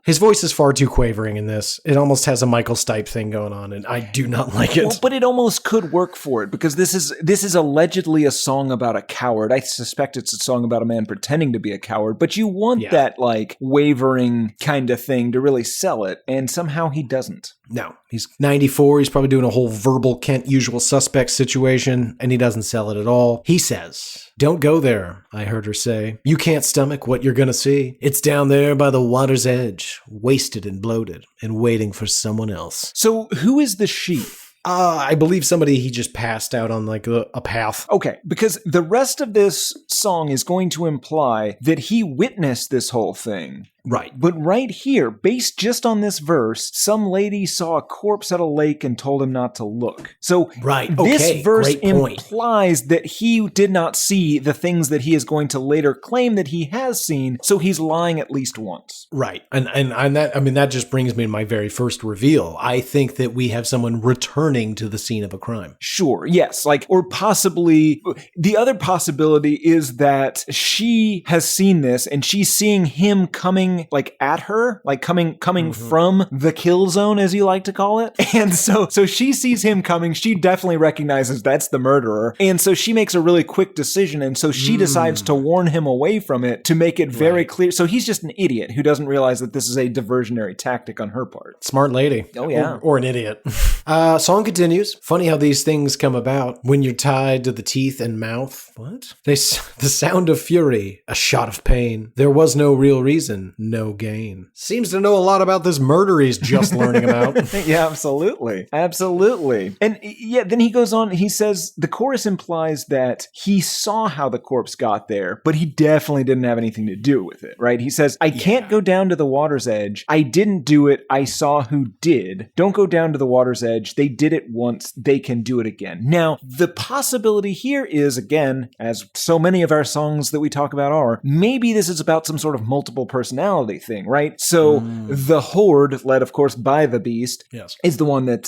His voice is far too quavering in this. It almost has a Michael Stipe thing going on, and I do not like it. Well, but it almost could work for it, because this is allegedly a song about a coward. I suspect it's a song about a man pretending to be a coward, but you want that like wavering kind of thing to really sell it, and somehow he doesn't. No, he's 94. He's probably doing a whole verbal Kent usual suspect situation, and he doesn't sell it at all. He says, "Don't go there," I heard her say. "You can't stomach what you're gonna see. It's down there by the water's edge, wasted and bloated, and waiting for someone else." So who is the she? I believe somebody he just passed out on like a path. Okay, because the rest of this song is going to imply that he witnessed this whole thing. Right. But right here, based just on this verse, some lady saw a corpse at a lake and told him not to look. So this verse implies that he did not see the things that he is going to later claim that he has seen, so he's lying at least once. Right. And that, I mean, that just brings me to my very first reveal. I think that we have someone returning to the scene of a crime. Sure, yes. Like, or possibly, the other possibility is that she has seen this and she's seeing him coming like at her, like coming from the kill zone, as you like to call it. And so she sees him coming. She definitely recognizes that's the murderer. And so she makes a really quick decision. And so she decides to warn him away from it to make it very clear. So he's just an idiot who doesn't realize that this is a diversionary tactic on her part. Smart lady. Oh, yeah. Or an idiot. Song continues. Funny how these things come about when you're tied to the teeth and mouth. What? The sound of fury, a shot of pain. There was no real reason. No gain. Seems to know a lot about this murder he's just learning about. Yeah, absolutely. Absolutely. And yeah, then he goes on, he says, the chorus implies that he saw how the corpse got there, but he definitely didn't have anything to do with it, right? He says, I can't go down to the water's edge. I didn't do it. I saw who did. Don't go down to the water's edge. They did it once. They can do it again. Now, the possibility here is, again, as so many of our songs that we talk about are, maybe this is about some sort of multiple personality thing, right? So the horde, led of course by the beast, is the one that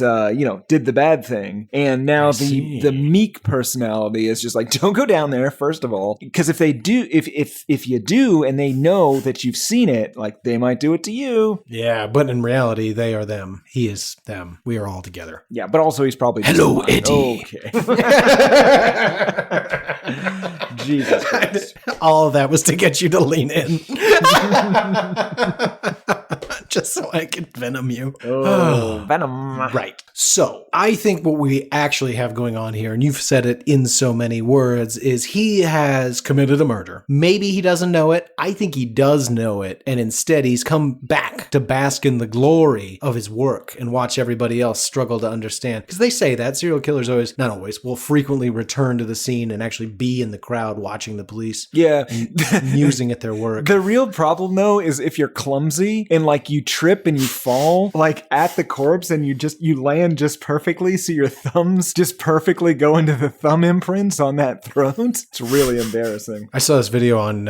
did the bad thing, and now the meek personality is just like, don't go down there, first of all, because if you do and they know that you've seen it, like, they might do it to you. Yeah, but in reality, they are them. He is them. We are all together. Yeah, but also he's probably hello, Eddie. Okay. Jesus Christ. All of that was to get you to lean in. Just so I could venom you. Oh, venom. Right. So, I think what we actually have going on here, and you've said it in so many words, is he has committed a murder. Maybe he doesn't know it. I think he does know it. And instead, he's come back to bask in the glory of his work and watch everybody else struggle to understand. Because they say that serial killers always, not always, will frequently return to the scene and actually be in the crowd watching the police. Yeah. Musing at their work. The real problem, though, is if you're clumsy and like you trip and you fall like at the corpse and you land just perfectly, so your thumbs just perfectly go into the thumb imprints on that throat. It's really embarrassing. I saw this video on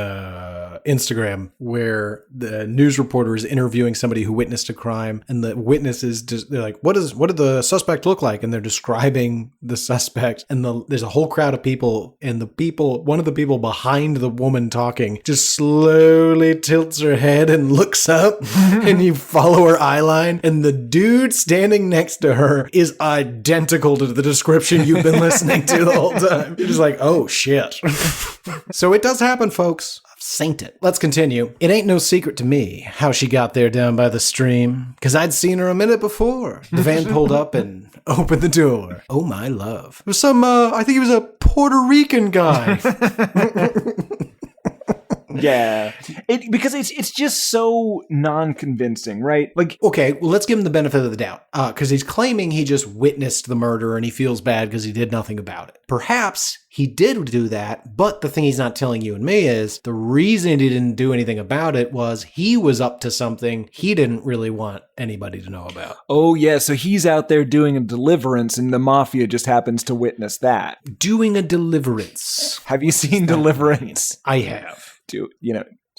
Instagram where the news reporter is interviewing somebody who witnessed a crime, and the witnesses they're like, what did the suspect look like? And they're describing the suspect, and there's a whole crowd of people, and one of the people behind the woman talking just slowly tilts her head and looks up and you follow her eye line, and the dude standing next to her is identical to the description you've been listening to the whole time. You're just like, oh shit. So it does happen, folks. Saint it. Let's continue. It ain't no secret to me how she got there down by the stream, 'cause I'd seen her a minute before. The van pulled up and opened the door. Oh, my love. It was some, I think he was a Puerto Rican guy. Yeah, because it's just so non-convincing, right? Like, okay, well, let's give him the benefit of the doubt, because he's claiming he just witnessed the murder and he feels bad because he did nothing about it. Perhaps he did do that, but the thing he's not telling you and me is the reason he didn't do anything about it was he was up to something he didn't really want anybody to know about. Oh yeah, so he's out there doing a deliverance and the mafia just happens to witness that. Doing a deliverance. Have you seen Deliverance? I have.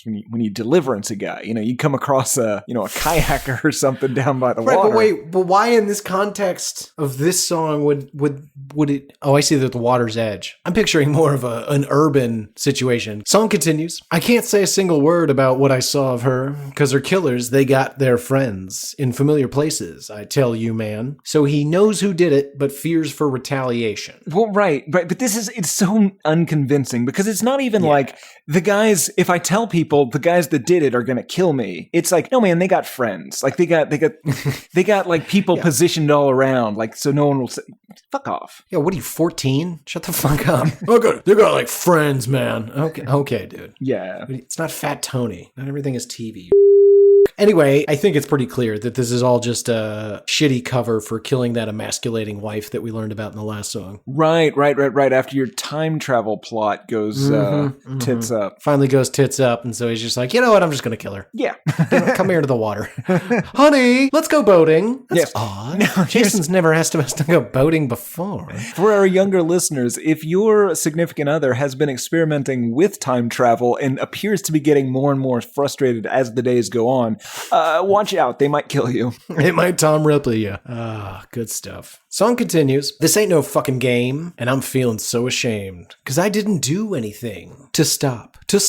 When you deliverance a guy, you come across a kayaker or something down by the water. But why in this context of this song would it? Oh, I see that the water's edge. I'm picturing more of an urban situation. Song continues. I can't say a single word about what I saw of her, because her killers, they got their friends in familiar places, I tell you, man. So he knows who did it, but fears for retaliation. Well, right. But it's so unconvincing because it's not even like the guys, if I tell people the guys that did it are going to kill me. It's like, no, man, they got friends. Like they got like people positioned all around. Like, so no one will say, fuck off. Yeah. What are you, 14? Shut the fuck up. Okay. They got like friends, man. Okay, dude. Yeah. It's not Fat Tony. Not everything is TV. Anyway, I think it's pretty clear that this is all just a shitty cover for killing that emasculating wife that we learned about in the last song. Right. After your time travel plot goes tits up. Finally goes tits up, and so he's just like, you know what, I'm just going to kill her. Yeah. Come here to the water. Honey, let's go boating. That's odd. No, Jason's never asked us to go boating before. For our younger listeners, if your significant other has been experimenting with time travel and appears to be getting more and more frustrated as the days go on, watch out. They might kill you. It might Tom Ripley you. Good stuff. Song continues. This ain't no fucking game, and I'm feeling so ashamed because I didn't do anything to stop this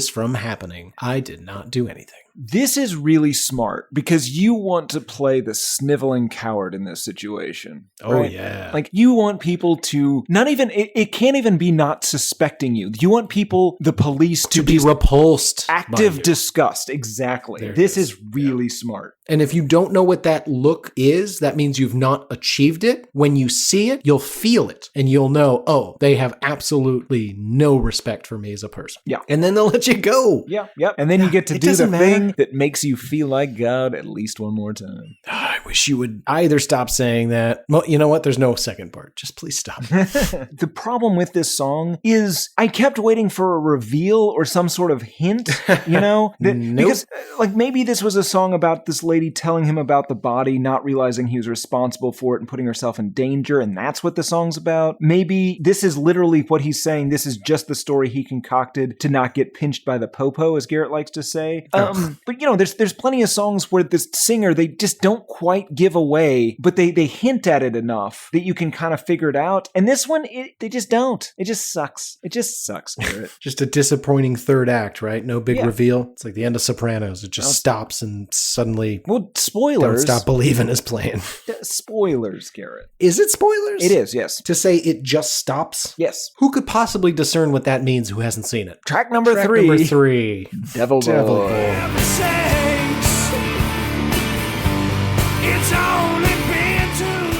from happening. I did not do anything. This is really smart because you want to play the sniveling coward in this situation. Oh, right? yeah. Like, you want people to not even, it can't even be not suspecting you. You want people, the police, to be repulsed. Active disgust. Exactly. This is really smart. And if you don't know what that look is, that means you've not achieved it. When you see it, you'll feel it and you'll know, oh, they have absolutely no respect for me as a person. Yeah. And then they'll let you go. Yeah. Yep. And then you get to do the thing that makes you feel like God at least one more time. I wish you would either stop saying that. Well, you know what? There's no second part. Just please stop. The problem with this song is I kept waiting for a reveal or some sort of hint, Nope. Because like maybe this was a song about this lady telling him about the body, not realizing he was responsible for it and putting herself in danger, and that's what the song's about. Maybe this is literally what he's saying. This is just the story he concocted to not get pinched by the popo, as Garrett likes to say. But there's plenty of songs where this singer, they just don't quite give away, but they hint at it enough that you can kind of figure it out. And this one, they just don't. It just sucks. It just sucks, Garrett. Just a disappointing third act, right? No big reveal. It's like the end of Sopranos. It just stops and suddenly... Well, spoilers. Don't Stop Believing is playing. Spoilers, Garrett. Is it spoilers? It is, yes. To say it just stops? Yes. Who could possibly discern what that means who hasn't seen it? Track number 3. Number 3. Devil Boy.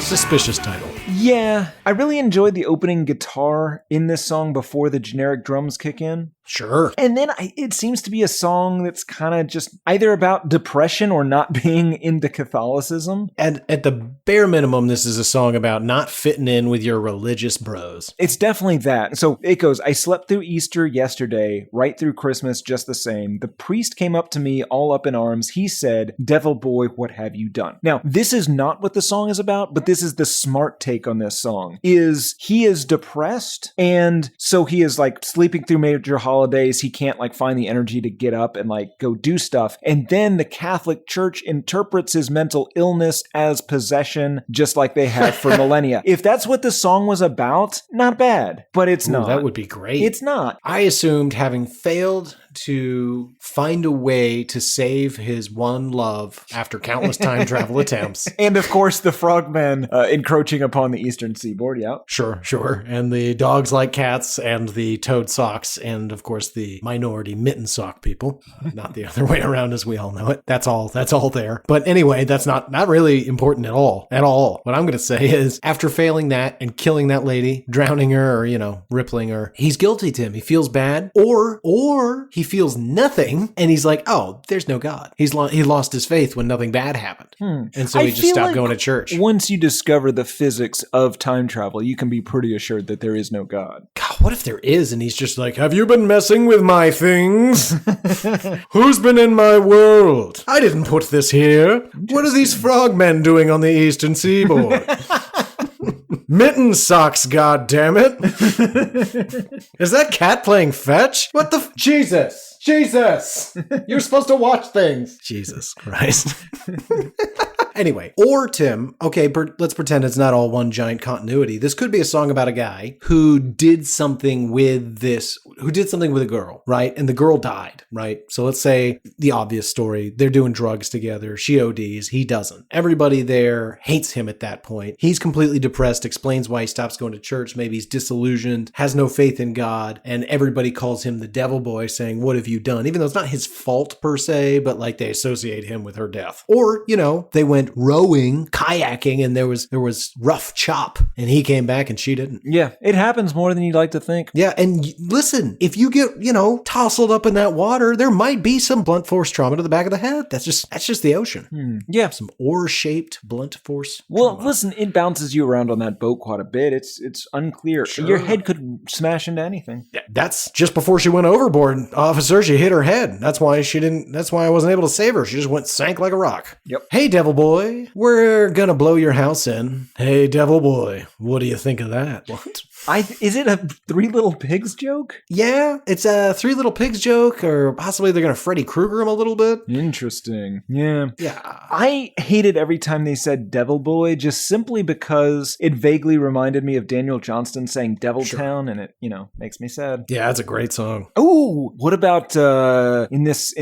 Suspicious title. Yeah, I really enjoyed the opening guitar in this song before the generic drums kick in. Sure. And then it seems to be a song that's kind of just either about depression or not being into Catholicism. And at the bare minimum, this is a song about not fitting in with your religious bros. It's definitely that. So it goes, I slept through Easter yesterday, right through Christmas just the same. The priest came up to me all up in arms. He said, devil boy, what have you done? Now, this is not what the song is about, but this is the smart take on this song. He is depressed, and so he is like sleeping through major holidays. He can't like find the energy to get up and like go do stuff. And then the Catholic Church interprets his mental illness as possession, just like they have for millennia. If that's what the song was about, not bad, but it's not. That would be great. It's not. I assumed, having failed to find a way to save his one love after countless time travel attempts. And of course, the frogmen encroaching upon the eastern seaboard. Yeah. Sure. And the dogs like cats and the toad socks and of course the minority mitten sock people. Not the other way around as we all know it. That's all there. But anyway, that's not really important at all. What I'm going to say is after failing that and killing that lady, drowning her or, rippling her, he's guilty, Tim. He feels bad or he feels nothing and he's like, oh, there's no God. He lost his faith when nothing bad happened. And so he just stopped going to church. Once you discover the physics of time travel, you can be pretty assured that there is no God. God, what if there is? And he's just like, have you been messing with my things? Who's been in my world? I didn't put this here. What are these frogmen doing on the eastern seaboard? Mitten socks, goddammit. Is that cat playing fetch? What the Jesus! You're supposed to watch things. Jesus Christ. Anyway, or Tim, okay, let's pretend it's not all one giant continuity. This could be a song about a guy who did something with a girl, right? And the girl died, right? So let's say the obvious story, they're doing drugs together. She ODs, he doesn't. Everybody there hates him at that point. He's completely depressed, explains why he stops going to church. Maybe he's disillusioned, has no faith in God, and everybody calls him the devil boy, saying, what have you done? Even though it's not his fault per se, but like they associate him with her death. Or, they went rowing, kayaking, and there was rough chop, and he came back and she didn't. Yeah, it happens more than you'd like to think. Yeah, and listen, if you get, tousled up in that water, there might be some blunt force trauma to the back of the head. That's just the ocean. Yeah. Some oar-shaped blunt force Well, trauma. listen, it bounces you around on that boat quite a bit. It's unclear. Sure. Your head could smash into anything. Yeah, that's just before she went overboard, officer. She hit her head. That's why I wasn't able to save her. She just sank like a rock. Yep. Hey, devil boy, we're gonna blow your house in. Hey, devil boy, what do you think of that? What? Is it a Three Little Pigs joke? Yeah, it's a Three Little Pigs joke, or possibly they're gonna Freddy Krueger him a little bit. Interesting. Yeah. Yeah. I hated every time they said Devil Boy, just simply because it vaguely reminded me of Daniel Johnston saying Devil Town, and it, makes me sad. Yeah, it's a great song. Ooh, what about in this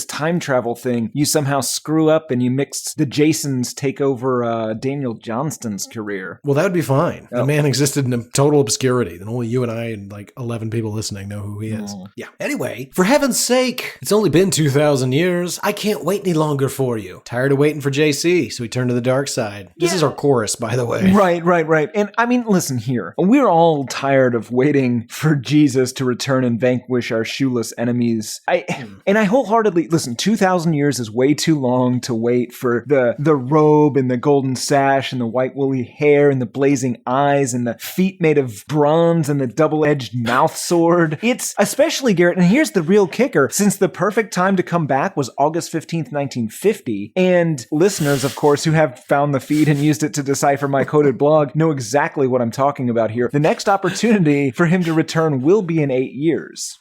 time travel thing? You somehow screw up and you mixed the Jasons take over Daniel Johnston's career. Well, that would be fine. Oh. The man existed in total obscurity. Then only you and I and like 11 people listening know who he is. Yeah. Anyway, for heaven's sake, it's only been 2,000 years. I can't wait any longer for you. Tired of waiting for JC, so he turned to the dark side. This is our chorus, by the way. Right. And I mean, listen here. We're all tired of waiting for Jesus to return and vanquish our shoeless enemies. I wholeheartedly, listen, 2,000 years is way too long to wait for the robe and the golden sash and the white woolly hair and the blazing eyes and the feet made of bronze and the double-edged mouth sword. It's especially, Garrett, and here's the real kicker, since the perfect time to come back was August 15th, 1950, and listeners, of course, who have found the feed and used it to decipher my coded blog know exactly what I'm talking about here. The next opportunity for him to return will be in 8 years.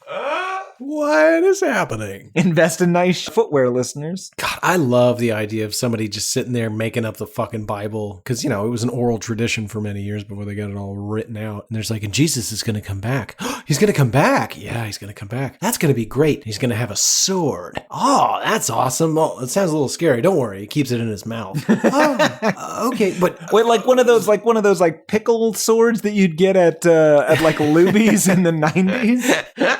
What is happening? Invest in nice footwear, listeners. God, I love the idea of somebody just sitting there making up the fucking Bible. Because, it was an oral tradition for many years before they got it all written out. And there's like, and Jesus is going to come back. He's going to come back. Yeah, he's going to come back. That's going to be great. He's going to have a sword. Oh, that's awesome. Oh, it sounds a little scary. Don't worry. He keeps it in his mouth. Okay, but wait, like one of those pickle swords that you'd get at like Luby's in the 90s.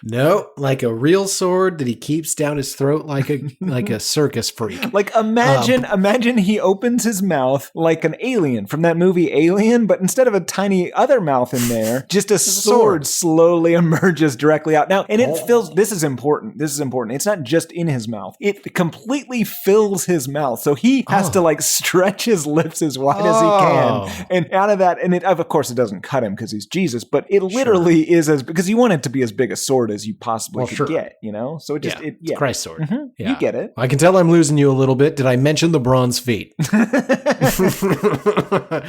No, like a real sword that he keeps down his throat like a circus freak. Like imagine he opens his mouth like an alien from that movie Alien, but instead of a tiny other mouth in there, just a sword slowly emerges directly out. Now, and it fills, this is important. It's not just in his mouth. It completely fills his mouth. So he has to like stretch his lips as wide as he can. And out of that, and it, of course it doesn't cut him because he's Jesus, but it literally is because you want it to be as big a sword as you possibly could get, So it just, it's Christ's sword. Mm-hmm. Yeah. You get it. I can tell I'm losing you a little bit. Did I mention the bronze feet?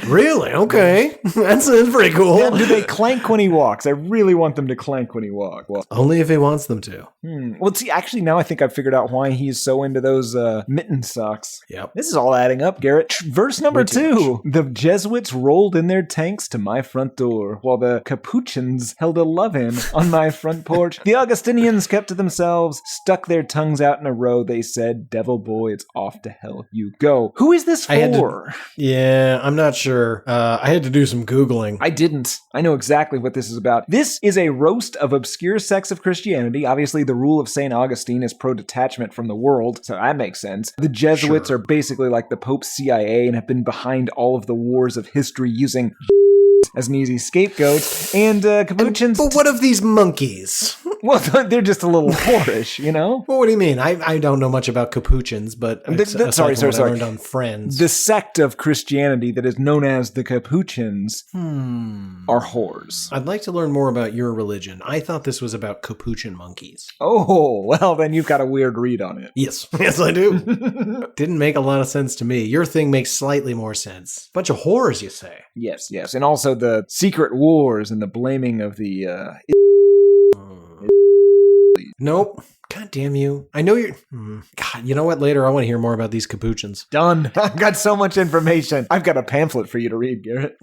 Really? Okay. That's pretty cool. Yeah, do they clank when he walks? I really want them to clank when he walks. Well, only if he wants them to. Well, see, actually, now I think I've figured out why he's so into those mitten socks. Yep. This is all adding up, Garrett. Verse number 2. The Jesuits rolled in their tanks to my front door, while the Capuchins held a lovin' on my front porch. The Augustinians kept to themselves, stuck their tongues out in a row. They said, devil boy, it's off to hell you go. Who is this for? Yeah, I'm not sure. I had to do some Googling. I didn't. I know exactly what this is about. This is a roast of obscure sects of Christianity. Obviously, the rule of St. Augustine is pro-detachment from the world, so that makes sense. The Jesuits are basically like the Pope's CIA and have been behind all of the wars of history using as an easy scapegoat. And capuchins... But what of these monkeys? Well, they're just a little whorish, you know? Well, what do you mean? I don't know much about capuchins, but sorry. I learned on Friends. The sect of Christianity that is known as the Capuchins are whores. I'd like to learn more about your religion. I thought this was about capuchin monkeys. Oh, well, then you've got a weird read on it. Yes. Yes, I do. Didn't make a lot of sense to me. Your thing makes slightly more sense. Bunch of whores, you say? Yes. And also the secret wars and the blaming of the... Nope. God damn you. I know you're... God, you know what? Later I want to hear more about these capuchins. Done. I've got so much information. I've got a pamphlet for you to read, Garrett.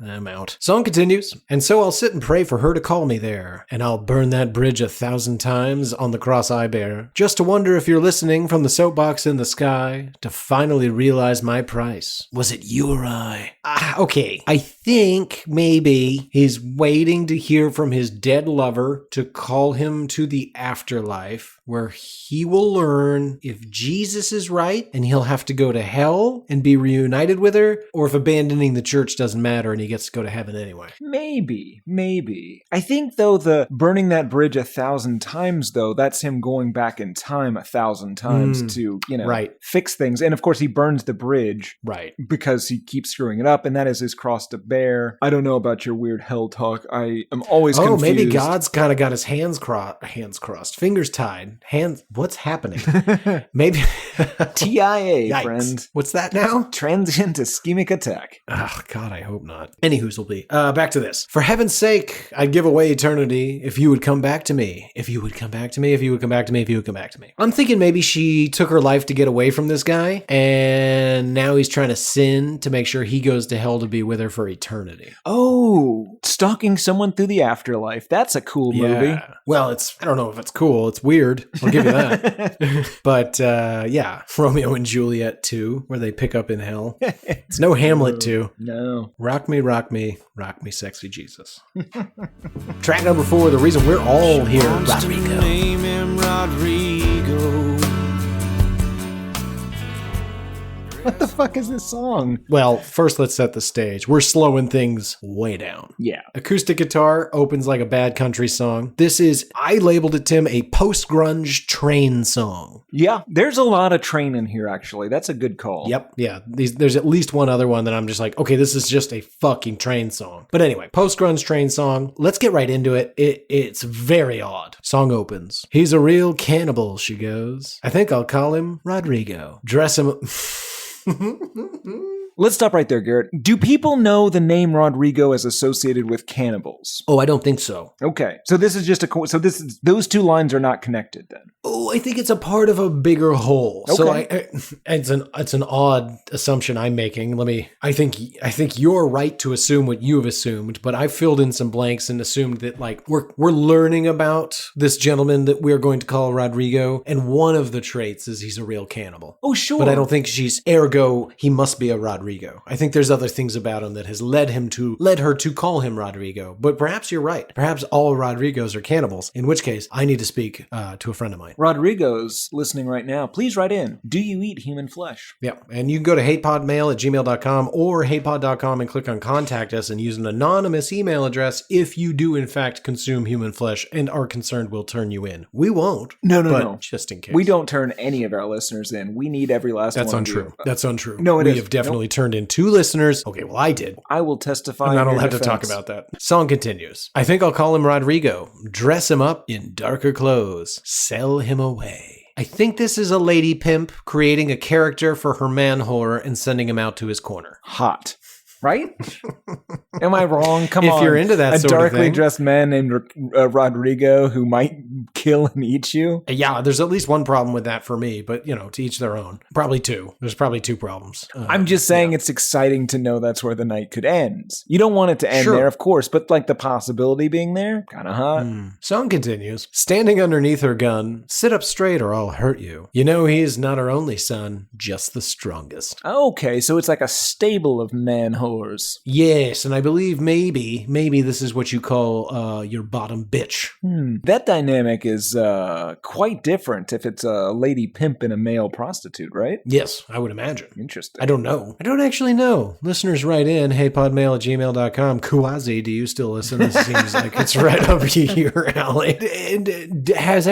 I'm out. Song continues. And so I'll sit and pray for her to call me there, and I'll burn that bridge 1,000 times on the cross I bear, just to wonder if you're listening from the soapbox in the sky to finally realize my price. Was it you or I? Okay. I think maybe he's waiting to hear from his dead lover to call him to the afterlife, where he will learn if Jesus is right and he'll have to go to hell and be reunited with her, or if abandoning the church doesn't matter and he gets to go to heaven anyway. Maybe. I think, though, the burning that bridge 1,000 times, though, that's him going back in time 1,000 times to, fix things. And, of course, he burns the bridge. Right. Because he keeps screwing it up, and that is his cross to bear. I don't know about your weird hell talk. I am always confused. Oh, maybe God's kind of got his hands crossed, fingers tied. What's happening? Maybe. TIA, Yikes. friend. What's that now? Transient ischemic attack. Oh, God, I hope not. Anywho's will be. Back to this. For heaven's sake, I'd give away eternity if you would come back to me. If you would come back to me, if you would come back to me, if you would come back to me. I'm thinking maybe she took her life to get away from this guy, and now he's trying to sin to make sure he goes to hell to be with her for eternity. Oh, stalking someone through the afterlife. That's a cool movie. Well, I don't know if it's cool. It's weird. I'll give you that. But, Romeo and Juliet 2, where they pick up in hell. It's no Hamlet 2. No. Rock me, sexy Jesus. Track number 4, the reason we're all here. Rodrigo. Name him Rodrigo. What the fuck is this song? Well, first let's set the stage. We're slowing things way down. Yeah. Acoustic guitar opens like a bad country song. This is, I labeled it, Tim, a post-grunge train song. Yeah, there's a lot of train in here, actually. That's a good call. Yep, yeah. There's at least one other one that I'm just like, okay, this is just a fucking train song. But anyway, post-grunge train song. Let's get right into it. It's very odd. Song opens. He's a real cannibal, she goes. I think I'll call him Rodrigo. Dress him... Let's stop right there, Garrett. Do people know the name Rodrigo as associated with cannibals? Oh, I don't think so. Okay, so this is just those two lines are not connected then. Oh, I think it's a part of a bigger whole. Okay. So it's an odd assumption I'm making. I think you're right to assume what you've assumed, but I filled in some blanks and assumed that we're learning about this gentleman that we're going to call Rodrigo, and one of the traits is he's a real cannibal. Oh, sure. But I don't think ergo he must be a Rodrigo. I think there's other things about him that has led her to call him Rodrigo. But perhaps you're right. Perhaps all Rodrigos are cannibals, in which case I need to speak to a friend of mine. Rodrigo's listening right now. Please write in. Do you eat human flesh? Yeah, and you can go to hatePodMail@gmail.com or hatepod.com and click on contact us and use an anonymous email address if you do in fact consume human flesh and are concerned we'll turn you in. We won't. No. Just in case. We don't turn any of our listeners in. We need every last one. That's untrue. That's untrue. No, we have definitely turned in 2 listeners. Okay, well, I did. I will testify. I'm not allowed to talk about that. Song continues. I think I'll call him Rodrigo. Dress him up in darker clothes. Sell him away. I think this is a lady pimp creating a character for her man whore and sending him out to his corner. Hot. Right? Am I wrong? Come on. If you're into that sort of thing. A darkly dressed man named Rodrigo who might kill and eat you. Yeah, there's at least one problem with that for me, but, to each their own. Probably two. There's probably two problems. I'm just saying it's exciting to know that's where the night could end. You don't want it to end Sure. there, of course, but like the possibility being there, kind of hot. Song continues. Standing underneath her gun, sit up straight or I'll hurt you. You know he's not our only son, just the strongest. Okay, so it's like a stable of man whores. Yes, and I believe maybe this is what you call your bottom bitch. That dynamic is quite different if it's a lady pimp and a male prostitute, right? Yes, I would imagine. Interesting. I don't know. I don't actually know. Listeners write in, heypodmail@gmail.com. Kuwazi, do you still listen? This seems like it's right up your alley. Has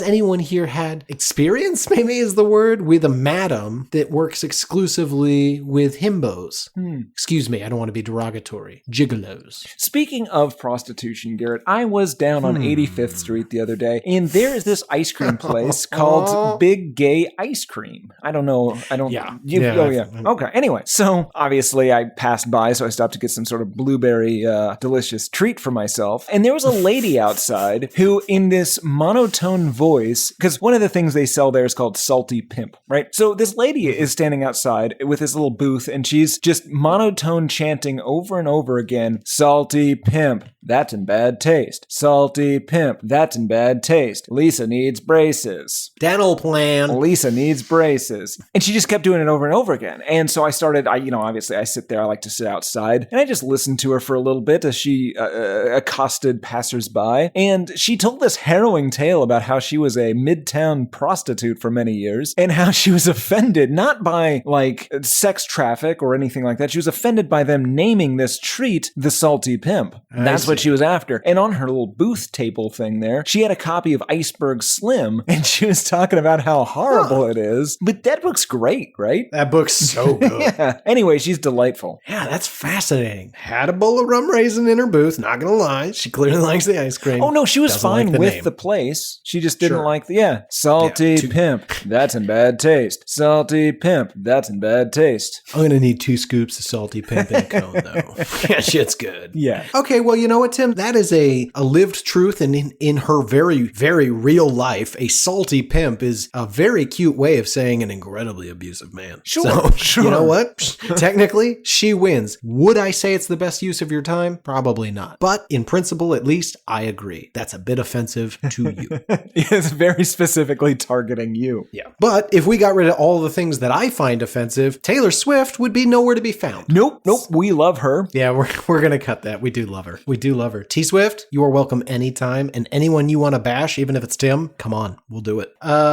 anyone here had experience, maybe is the word, with a madam that works exclusively with himbos? Excuse me, I don't want to be derogatory. Gigolos. Speaking of prostitution, Garrett, I was down on 85th Street the other day, and there is this ice cream place called Big Gay Ice Cream. I don't know. Yeah. Okay. Anyway, so obviously I passed by, so I stopped to get some sort of blueberry delicious treat for myself. And there was a lady outside who, in this monotone voice, because one of the things they sell there is called Salty Pimp, right? So this lady is standing outside with this little booth, and she's just monotone chanting over and over again, Salty Pimp, that's in bad taste. Salty Pimp, that's in bad taste. Lisa needs braces. Dental plan. Lisa needs braces. And she just kept doing it over and over again. And so I started, obviously I sit there, I like to sit outside, and I just listened to her for a little bit as she accosted passersby. And she told this harrowing tale about how she was a midtown prostitute for many years, and how she was offended, not by like sex traffic or anything like that. She was offended by them naming this treat the Salty Pimp. That's what she was after. And on her little booth table thing there, she had a copy of Iceberg Slim, and she was talking about how horrible it is. But that book's great, right? That book's so good. Yeah. Anyway, she's delightful. Yeah, that's fascinating. Had a bowl of rum raisin in her booth, not gonna lie. She clearly likes the ice cream. Oh, no, she was Doesn't fine like the with name. the place. She just didn't Sure. like Salty Pimp, that's in bad taste. Salty Pimp, that's in bad taste. I'm gonna need 2 scoops of Salty Pimp in a cone, though. Yeah, shit's good. Yeah. Okay, well, you know what, Tim? That is a lived truth, and in her very, very real life, a salty pimp is a very cute way of saying an incredibly abusive man. Sure. You know what? Technically, she wins. Would I say it's the best use of your time? Probably not. But in principle, at least, I agree. That's a bit offensive to you. It's very specifically targeting you. Yeah. But if we got rid of all the things that I find offensive, Taylor Swift would be nowhere to be found. Nope. We love her. Yeah, we're going to cut that. We do love her. We do love her. T-Swift, you are welcome anytime. And anyone you want to bash, even if it's Tim, come on, we'll do it.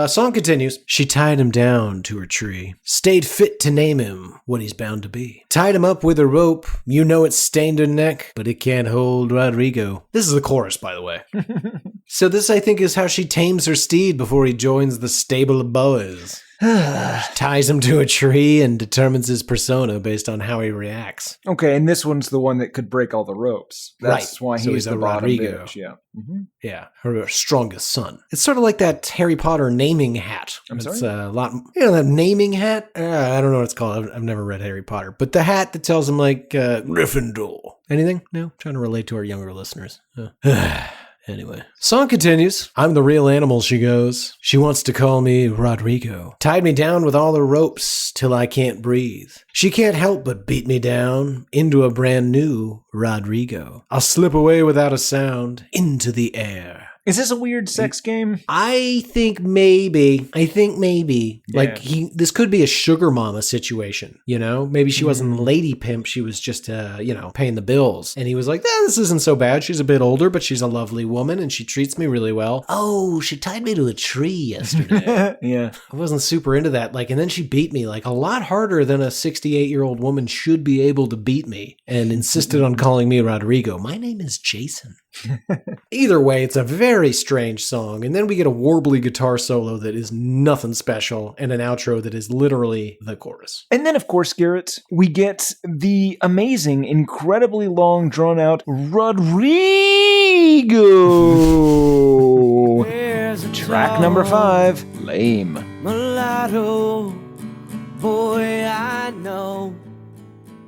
Song continues. She tied him down to her tree. Stayed fit to name him what he's bound to be. Tied him up with a rope. You know it's stained her neck, but it can't hold Rodrigo. This is the chorus, by the way. So this, I think, is how she tames her steed before he joins the stable of boas. Ties him to a tree and determines his persona based on how he reacts. Okay, and this one's the one that could break all the ropes. That's Right. why So he's he's a the bottom Rodrigo. bitch. Yeah. Yeah, her strongest son. It's sort of like that Harry Potter naming hat. I'm It's sorry? a lot. That naming hat. I don't know what it's called. I've never read Harry Potter, but the hat that tells him like Gryffindor. Anything? No. Trying to relate to our younger listeners. Anyway, song continues. I'm the real animal, she goes. She wants to call me Rodrigo. Tied me down with all her ropes till I can't breathe. She can't help but beat me down into a brand new Rodrigo. I'll slip away without a sound into the air. Is this a weird sex game? I think maybe. Yeah. Like this could be a sugar mama situation, you know? Maybe she wasn't a lady pimp. She was just, paying the bills. And he was like, this isn't so bad. She's a bit older, but she's a lovely woman and she treats me really well. Oh, she tied me to a tree yesterday. Yeah. I wasn't super into that. And then she beat me a lot harder than a 68-year-old woman should be able to beat me and insisted on calling me Rodrigo. My name is Jason. Either way, it's a very strange song. And then we get a warbly guitar solo that is nothing special and an outro that is literally the chorus. And then, of course, Garrett, we get the amazing, incredibly long, drawn-out Rodrigo. Track number 5, Lame. Mulatto, boy, I know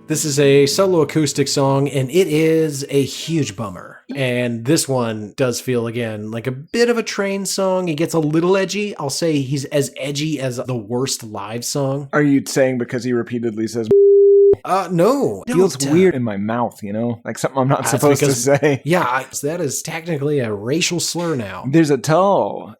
This is a solo acoustic song, and it is a huge bummer. And this one does feel, again, like a bit of a Train song. It gets a little edgy. I'll say he's as edgy as the worst live song. Are you saying because he repeatedly says No. feels weird in my mouth, you know? Like something I'm not supposed to say. Yeah, that is technically a racial slur now. There's a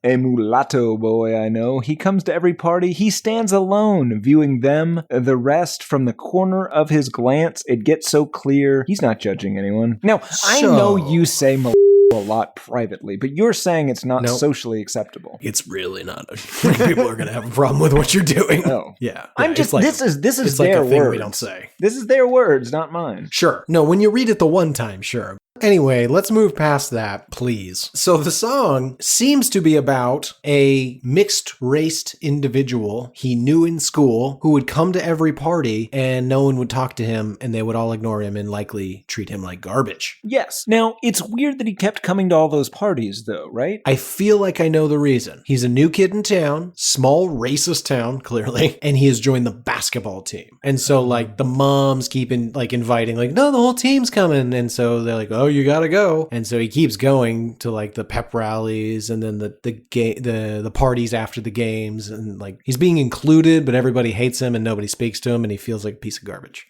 a mulatto boy I know. He comes to every party. He stands alone, viewing them, the rest, from the corner of his glance. It gets so clear. He's not judging anyone. Now, I know you say mulatto a lot privately, but you're saying it's not socially acceptable. It's really not. People are going to have a problem with what you're doing. Oh. Yeah. I'm just, like, this is it's their like a thing words. we don't say. This is their words, not mine. Sure. No, when you read it the one time, sure. Anyway, let's move past that, please. So the song seems to be about a mixed-raced individual he knew in school who would come to every party and no one would talk to him and they would all ignore him and likely treat him like garbage. Yes. Now, it's weird that he kept coming to all those parties, though, right? I feel like I know the reason. He's a new kid in town, small racist town, clearly, and he has joined the basketball team. And so, like, the moms keep inviting, like, no, the whole team's coming. And so they're like, oh, you gotta go. And so he keeps going to like the pep rallies and then the parties after the games, and like he's being included, but everybody hates him and nobody speaks to him and he feels like a piece of garbage.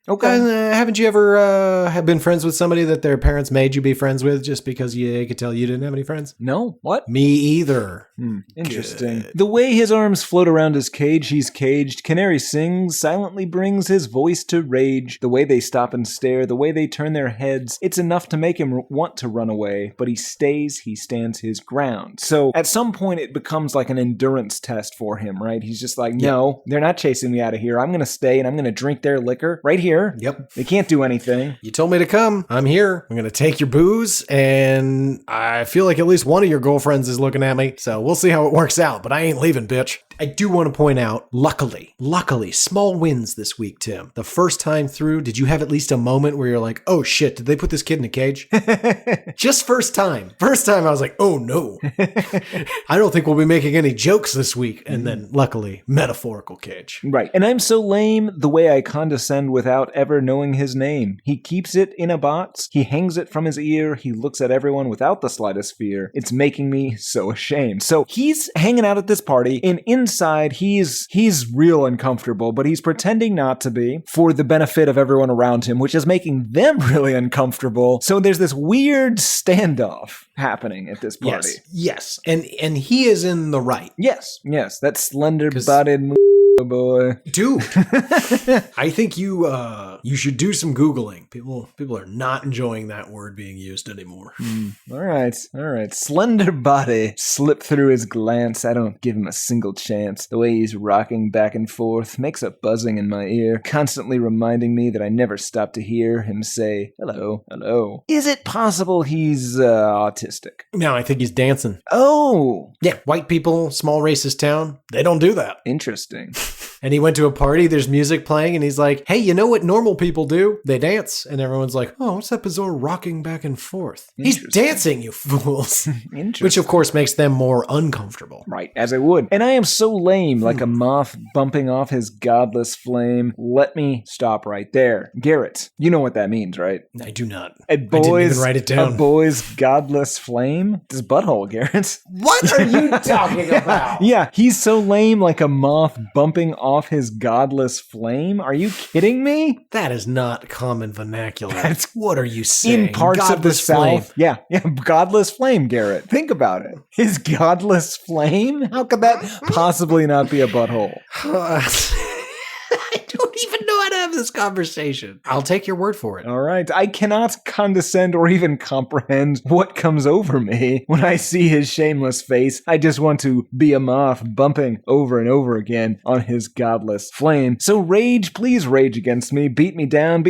Okay. Haven't you ever have been friends with somebody that their parents made you be friends with just because you could tell you didn't have any friends? No. What? Me either. Interesting. Good. The way his arms float around his cage, he's caged. Canary sings, silently brings his voice to rage. The way they stop and stare, the way they turn their heads, it's enough to make him want to run away, but he stays, he stands his ground. So at some point it becomes like an endurance test for him, right? He's just like, no, they're not chasing me out of here. I'm going to stay and I'm going to drink their liquor right here. Yep. They can't do anything. You told me to come. I'm here. I'm going to take your booze, and I feel like at least one of your girlfriends is looking at me, so we'll see how it works out, but I ain't leaving, bitch. I do want to point out, luckily, small wins this week, Tim. The first time through, did you have at least a moment where you're like, oh shit, did they put this kid in a cage? Just first time. First time I was like, oh no. I don't think we'll be making any jokes this week. And then luckily, metaphorical cage. Right. And I'm so lame the way I condescend without ever knowing his name. He keeps it in a box. He hangs it from his ear. He looks at everyone without the slightest fear. It's making me so ashamed. So he's hanging out at this party, and inside he's real uncomfortable, but he's pretending not to be for the benefit of everyone around him, which is making them really uncomfortable. So there's this weird standoff happening at this party. Yes. And he is in the right. Yes. That slender-bodied boy. Dude, I think you should do some Googling. People are not enjoying that word being used anymore. All right. Slender body slipped through his glance. I don't give him a single chance. The way he's rocking back and forth makes a buzzing in my ear, constantly reminding me that I never stop to hear him say, hello, hello. Is it possible he's autistic? No, I think he's dancing. Oh. Yeah, white people, small racist town, they don't do that. Interesting. And he went to a party, there's music playing, and he's like, hey, you know what normal people do? They dance. And everyone's like, oh, what's that bizarre rocking back and forth? He's dancing, you fools. Which, of course, makes them more uncomfortable. Right, as it would. And I am so lame, like a moth bumping off his godless flame. Let me stop right there. Garrett, you know what that means, right? I do not. I didn't even write it down. A boy's godless flame? It's his butthole, Garrett. What are you talking about? Yeah, he's so lame, like a moth bumping off his godless flame? Are you kidding me? That is not common vernacular. What are you saying? In parts godless of the flame. South. Yeah, godless flame, Garrett. Think about it. His godless flame? How could that possibly not be a butthole? I don't even know how to have this conversation. I'll take your word for it. All right. I cannot condescend or even comprehend what comes over me when I see his shameless face. I just want to be a moth bumping over and over again on his godless flame. So rage, please rage against me. Beat me down,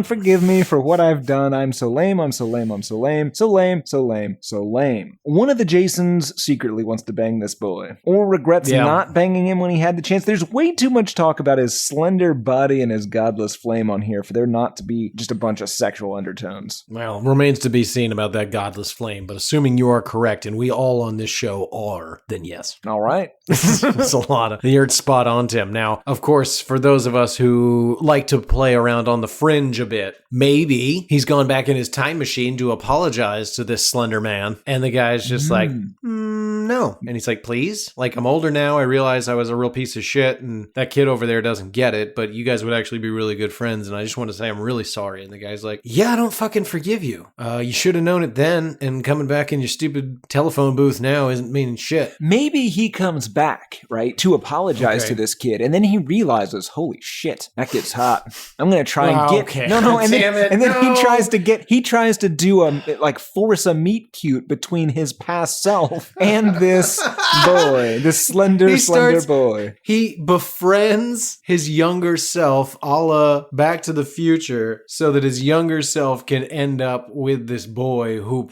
forgive me for what I've done. I'm so lame, I'm so lame, I'm so lame, so lame, so lame, so lame. One of the Jasons secretly wants to bang this boy, or regrets not banging him when he had the chance. There's way too much talk about his slender body and his godless godless flame on here for there not to be just a bunch of sexual undertones. Well, remains to be seen about that godless flame, but assuming you are correct, and we all on this show are, then yes. All right. It's a lot of... You're spot on, Tim. Now, of course, for those of us who like to play around on the fringe a bit, maybe he's gone back in his time machine to apologize to this slender man, and the guy's just like, no. And he's like, please? Like, I'm older now. I realize I was a real piece of shit, and that kid over there doesn't get it, but you guys would actually be really good friends, and I just want to say I'm really sorry. And the guy's like, yeah, I don't fucking forgive you. You should have known it then, and coming back in your stupid telephone booth now isn't meaning shit. Maybe he comes back, right, to apologize to this kid, and then he realizes, holy shit, that kid's hot. I'm gonna try and get he tries to do force a meet cute between his past self and this boy, this slender boy. He befriends his younger self, a la Back to the Future, so that his younger self can end up with this boy who...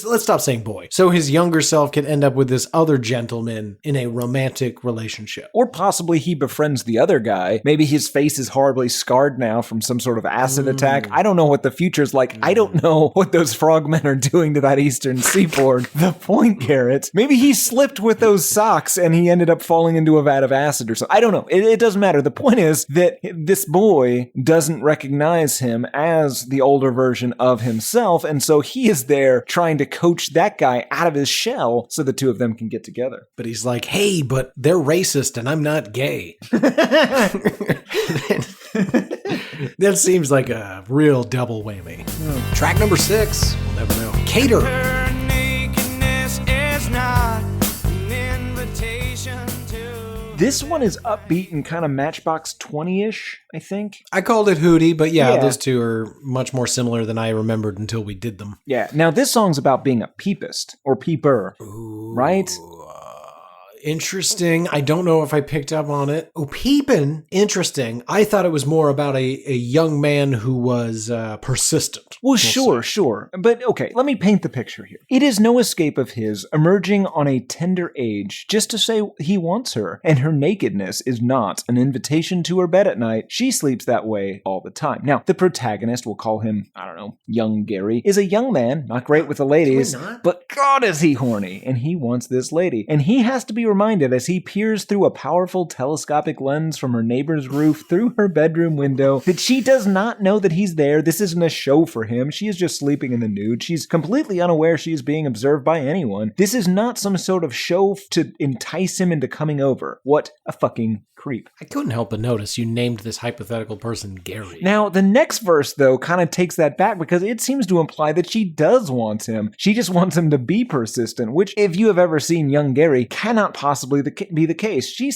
Let's stop saying boy. So his younger self can end up with this other gentleman in a romantic relationship. Or possibly he befriends the other guy. Maybe his face is horribly scarred now from some sort of acid attack. I don't know what the future's like. I don't know what those frogmen are doing to that eastern seaboard. The point, Garrett, maybe he slipped with those socks and he ended up falling into a vat of acid or something. I don't know. It doesn't matter. The point is that this boy doesn't recognize him as the older version of himself, and so he is there trying to coach that guy out of his shell so the two of them can get together. But he's like, hey, but they're racist and I'm not gay. That seems like a real double whammy. Track number 6, we'll never know. Cater. Her nakedness is not an invitation to... This one is upbeat and kind of Matchbox 20-ish, I think. I called it Hootie, but yeah, those two are much more similar than I remembered until we did them. Yeah. Now, this song's about being a peepist or peeper, right? Interesting. I don't know if I picked up on it. Oh, peeping. Interesting. I thought it was more about a young man who was persistent. Well, sure. But okay, let me paint the picture here. It is no escape of his emerging on a tender age just to say he wants her, and her nakedness is not an invitation to her bed at night. She sleeps that way all the time. Now, the protagonist, we'll call him, I don't know, young Gary, is a young man, not great with the ladies, but God is he horny, and he wants this lady. And he has to be reminded as he peers through a powerful telescopic lens from her neighbor's roof through her bedroom window that she does not know that he's there. This isn't a show for him. She is just sleeping in the nude. She's completely unaware she is being observed by anyone. This is not some sort of show to entice him into coming over. What a fucking creep. I couldn't help but notice you named this hypothetical person Gary. Now, the next verse, though, kind of takes that back because it seems to imply that she does want him. She just wants him to be persistent, which, if you have ever seen young Gary, cannot possibly be the case. He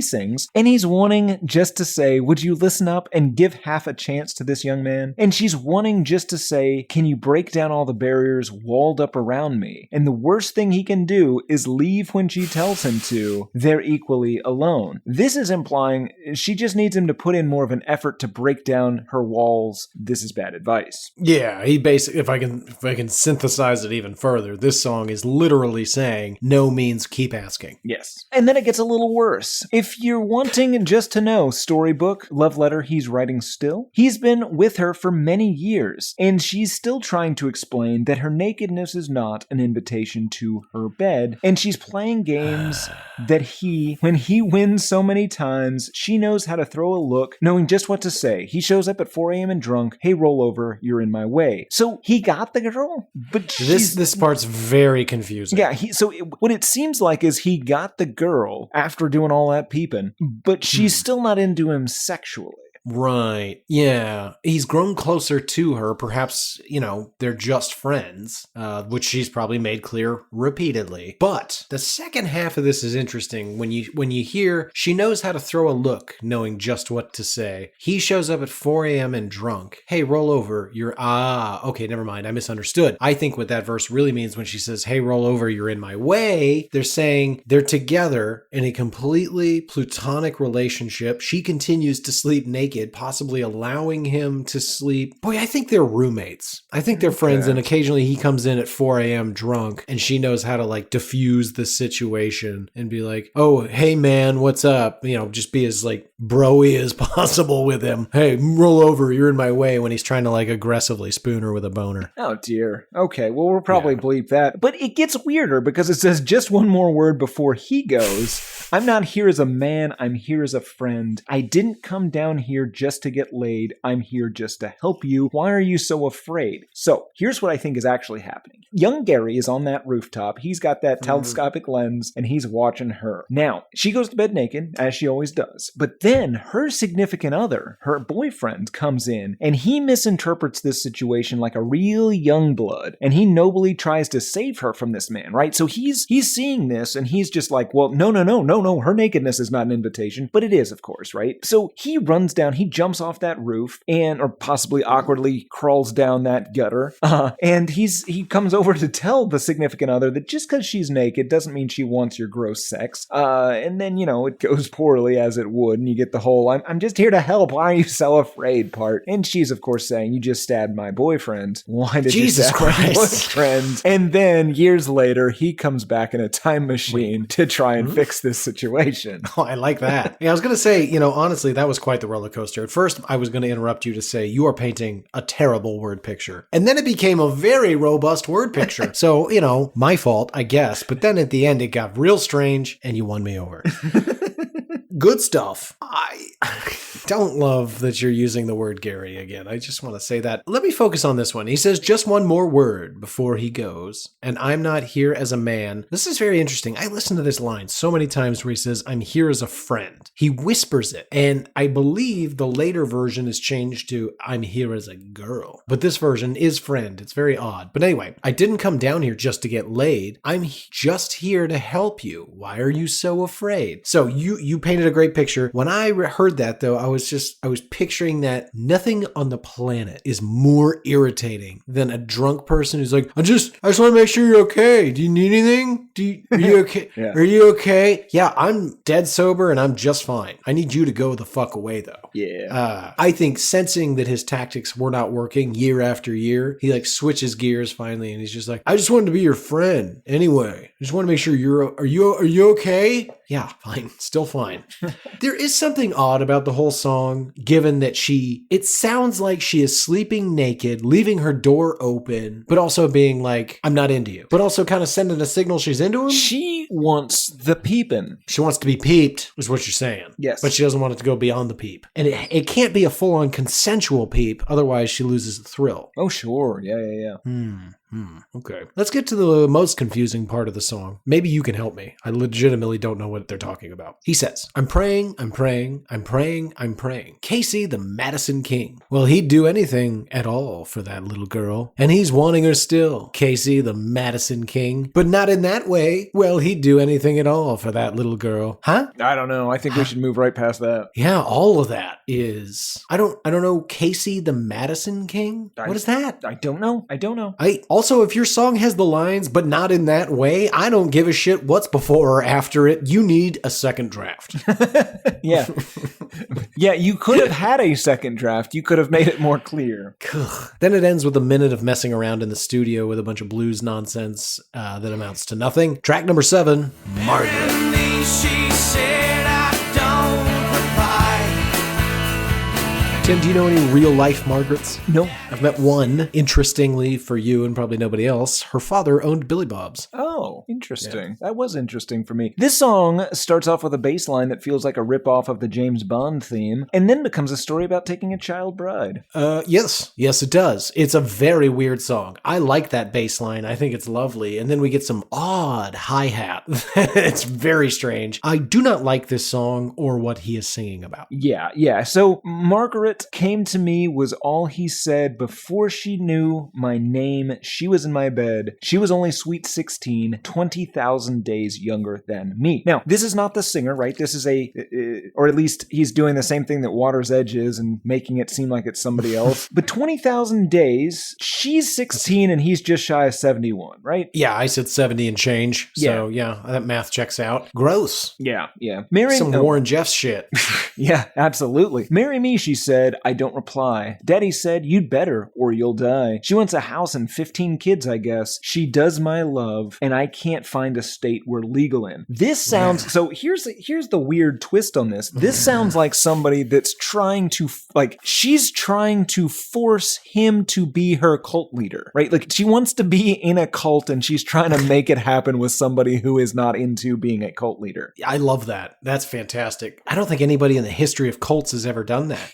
sings, and he's wanting just to say, would you listen up and give half a chance to this young man? And she's wanting just to say, can you break down all the barriers walled up around me? And the worst thing he can do is leave when she tells him to. They're equally alone. This is implying she just needs him to put in more of an effort to break down her walls. This is bad advice. Yeah, he basically, if I can synthesize it even further, this song is literally saying, no means keep asking. Yes. And then it gets a little worse. If you're wanting just to know, storybook, love letter he's writing still, he's been with her for many years, and she's still trying to explain that her nakedness is not an invitation to her bed, and she's playing games that when he wins so many times, she knows how to throw a look, knowing just what to say. He shows up at 4 a.m. and drunk, hey, roll over, you're in my way. So he got the girl, but this part's very confusing. Yeah, what it seems like is he got the girl after doing all that peeping, but she's still not into him sexually. Right. Yeah. He's grown closer to her. Perhaps, they're just friends, which she's probably made clear repeatedly. But the second half of this is interesting. When you hear she knows how to throw a look, knowing just what to say. He shows up at 4 a.m. and drunk. Hey, roll over. Okay, never mind. I misunderstood. I think what that verse really means when she says, hey, roll over, you're in my way, they're saying they're together in a completely platonic relationship. She continues to sleep naked, possibly allowing him to sleep. Boy, I think they're roommates. I think they're friends, and occasionally he comes in at 4 a.m. drunk, and she knows how to diffuse the situation and be like, oh, hey man, what's up? Just be his bro-y as possible with him. Hey, roll over, you're in my way, when he's trying to like aggressively spoon her with a boner. Oh dear. Okay, well we'll probably bleep that. But it gets weirder because it says just one more word before he goes. I'm not here as a man, I'm here as a friend. I didn't come down here just to get laid. I'm here just to help you. Why are you so afraid? So, here's what I think is actually happening. Young Gary is on that rooftop. He's got that telescopic lens, and he's watching her. Now, she goes to bed naked, as she always does. But then, her significant other, her boyfriend, comes in, and he misinterprets this situation like a real young blood, and he nobly tries to save her from this man, right? So he's seeing this, and he's just like, well, no, her nakedness is not an invitation, but it is, of course, right? So he runs down, he jumps off that roof, or possibly awkwardly crawls down that gutter, and he comes over to tell the significant other that just because she's naked doesn't mean she wants your gross sex, and then, it goes poorly as it would, and you get the whole, I'm just here to help, why are you so afraid part, and she's, of course, saying, you just stabbed my boyfriend, why did you stab my boyfriend? And then, years later, he comes back in a time machine to try and fix this situation. Oh, I like that. Yeah, I was going to say, honestly, that was quite the roller coaster. At first, I was going to interrupt you to say you are painting a terrible word picture. And then it became a very robust word picture. So, my fault, I guess. But then at the end, it got real strange and you won me over. Good stuff. I don't love that you're using the word Gary again. I just want to say that. Let me focus on this one. He says just one more word before he goes, and I'm not here as a man. This is very interesting. I listened to this line so many times where he says, I'm here as a friend. He whispers it, and I believe the later version is changed to, I'm here as a girl. But this version is friend. It's very odd. But anyway, I didn't come down here just to get laid. I'm just here to help you. Why are you so afraid? So you painted a great picture. When I heard that, though, I was picturing that nothing on the planet is more irritating than a drunk person who's like, I just want to make sure you're okay. Do you need anything? Are you okay? Yeah. Are you okay? Yeah, I'm dead sober and I'm just fine. I need you to go the fuck away, though. Yeah. I think sensing that his tactics were not working year after year, he like switches gears finally and he's just like, I just wanted to be your friend anyway. I just want to make sure are you okay? Yeah, fine. Still fine. There is something odd about the whole song, given that it sounds like she is sleeping naked, leaving her door open, but also being like, I'm not into you. But also kind of sending a signal she's into him. She wants the peeping. She wants to be peeped, is what you're saying. Yes. But she doesn't want it to go beyond the peep. And it can't be a full-on consensual peep, otherwise she loses the thrill. Oh, sure. Yeah. Okay. Let's get to the most confusing part of the song. Maybe you can help me. I legitimately don't know what they're talking about. He says, I'm praying. Casey, the Madison King. Well, he'd do anything at all for that little girl. And he's wanting her still. Casey, the Madison King. But not in that way. Well, he'd do anything at all for that little girl. Huh? I don't know. I think we should move right past that. Yeah, all of that is... I don't know. Casey, the Madison King? What is that? I don't know. Also, if your song has the lines, but not in that way, I don't give a shit what's before or after it. You need a second draft. Yeah. Yeah, you could have had a second draft. You could have made it more clear. Then it ends with a minute of messing around in the studio with a bunch of blues nonsense that amounts to nothing. Track number 7, Margaret. Tim, do you know any real-life Margarets? No. I've met one, interestingly for you and probably nobody else. Her father owned Billy Bob's. Oh, interesting. Yeah. That was interesting for me. This song starts off with a bass line that feels like a ripoff of the James Bond theme, and then becomes a story about taking a child bride. Yes, it does. It's a very weird song. I like that bass line. I think it's lovely. And then we get some odd hi-hat. It's very strange. I do not like this song or what he is singing about. Yeah. So, Margaret came to me was all he said before she knew my name. She was in my bed. She was only sweet 16, 20,000 days younger than me. Now, this is not the singer, right? This is or at least he's doing the same thing that Water's Edge is and making it seem like it's somebody else. But 20,000 days, she's 16 and he's just shy of 71, right? Yeah, I said 70 and change. So yeah, that math checks out. Gross. Yeah. Some Warren Jeffs shit. Yeah, absolutely. Marry me, she said. I don't reply. Daddy said, you'd better or you'll die. She wants a house and 15 kids, I guess. She does my love, and I can't find a state we're legal in. This sounds, so here's the weird twist on this. This sounds like somebody that's trying to, like, she's trying to force him to be her cult leader, right? Like, she wants to be in a cult and she's trying to make it happen with somebody who is not into being a cult leader. I love that. That's fantastic. I don't think anybody in the history of cults has ever done that.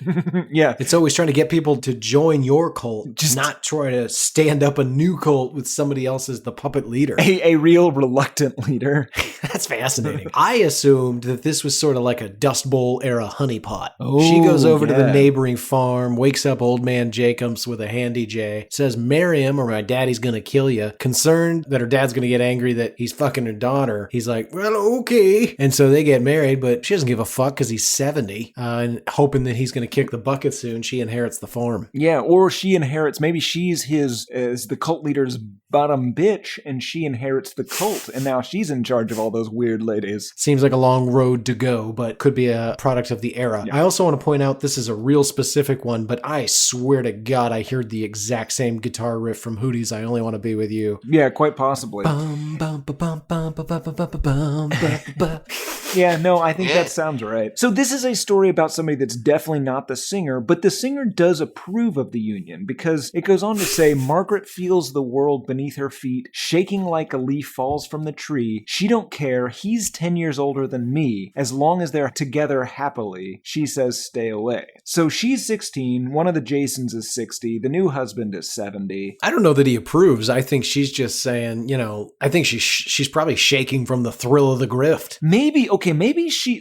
Yeah. It's always trying to get people to join your cult, just not try to stand up a new cult with somebody else as the puppet leader. A real reluctant leader. That's fascinating. I assumed that this was sort of like a Dust Bowl era honeypot. She goes over to the neighboring farm, wakes up old man Jacobs with a handy J, says, marry him or my daddy's going to kill you. Concerned that her dad's going to get angry that he's fucking her daughter, he's like, well, okay. And so they get married, but she doesn't give a fuck because he's 70. And hoping that he's going to kick the bucket soon, she inherits the farm. Yeah, or she inherits, maybe she's as the cult leader's bottom bitch, and she inherits the cult, and now she's in charge of all those weird ladies. Seems like a long road to go, but could be a product of the era. Yeah. I also want to point out this is a real specific one, but I swear to God I heard the exact same guitar riff from Hootie's I Only Want to Be With You. Yeah, quite possibly. Yeah, no, I think that sounds right. So this is a story about somebody that's definitely not the singer, but the singer does approve of the union, because it goes on to say, Margaret feels the world beneath her feet, shaking like a leaf falls from the tree. She don't care. He's 10 years older than me. As long as they're together happily, she says stay away. So she's 16, one of the Jasons is 60, the new husband is 70. I don't know that he approves. I think she's just saying, I think she's probably shaking from the thrill of the grift. Maybe